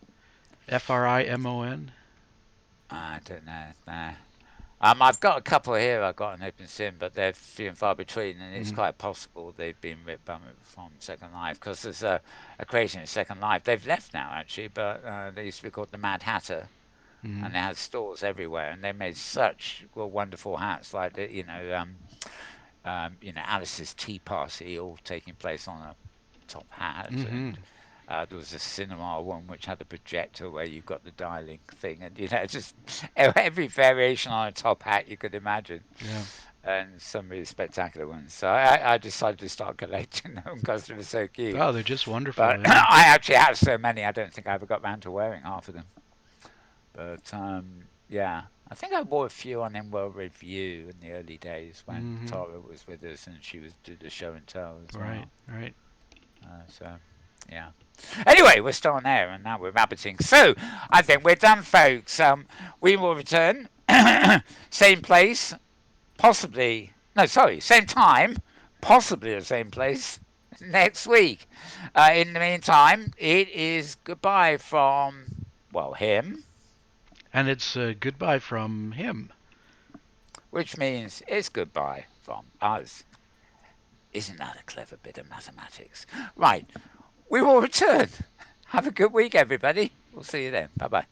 Frimon. I don't know. Nah. I've got a couple here. I've got an open sim, but they're few and far between, and it's Mm-hmm. quite possible they've been ripped from Second Life because there's a creation in Second Life. They've left now actually, but they used to be called the Mad Hatter, Mm-hmm. and they had stores everywhere, and they made such wonderful hats like Alice's Tea Party, all taking place on a top hat, Mm-hmm. and there was a cinema one which had a projector where you've got the dialing thing, and just every variation on a top hat you could imagine, Yeah. and some really spectacular ones. So I decided to start collecting them because they were so cute. Oh, they're just wonderful. But Yeah. I actually have so many, I don't think I ever got round to wearing half of them. But yeah, I think I wore a few on in World Review in the early days when Mm-hmm. Tara was with us and she was did the show and tell as Right. well. Right. So yeah. Anyway, we're still on air and now we're rabbiting. So I think we're done, folks. We will return, same place, possibly. No, sorry, same time, possibly the same place next week. In the meantime, it is goodbye from him, And it's goodbye from him. which means it's goodbye from us. Isn't that a clever bit of mathematics? Right, we will return. Have a good week, everybody. We'll see you then. Bye bye.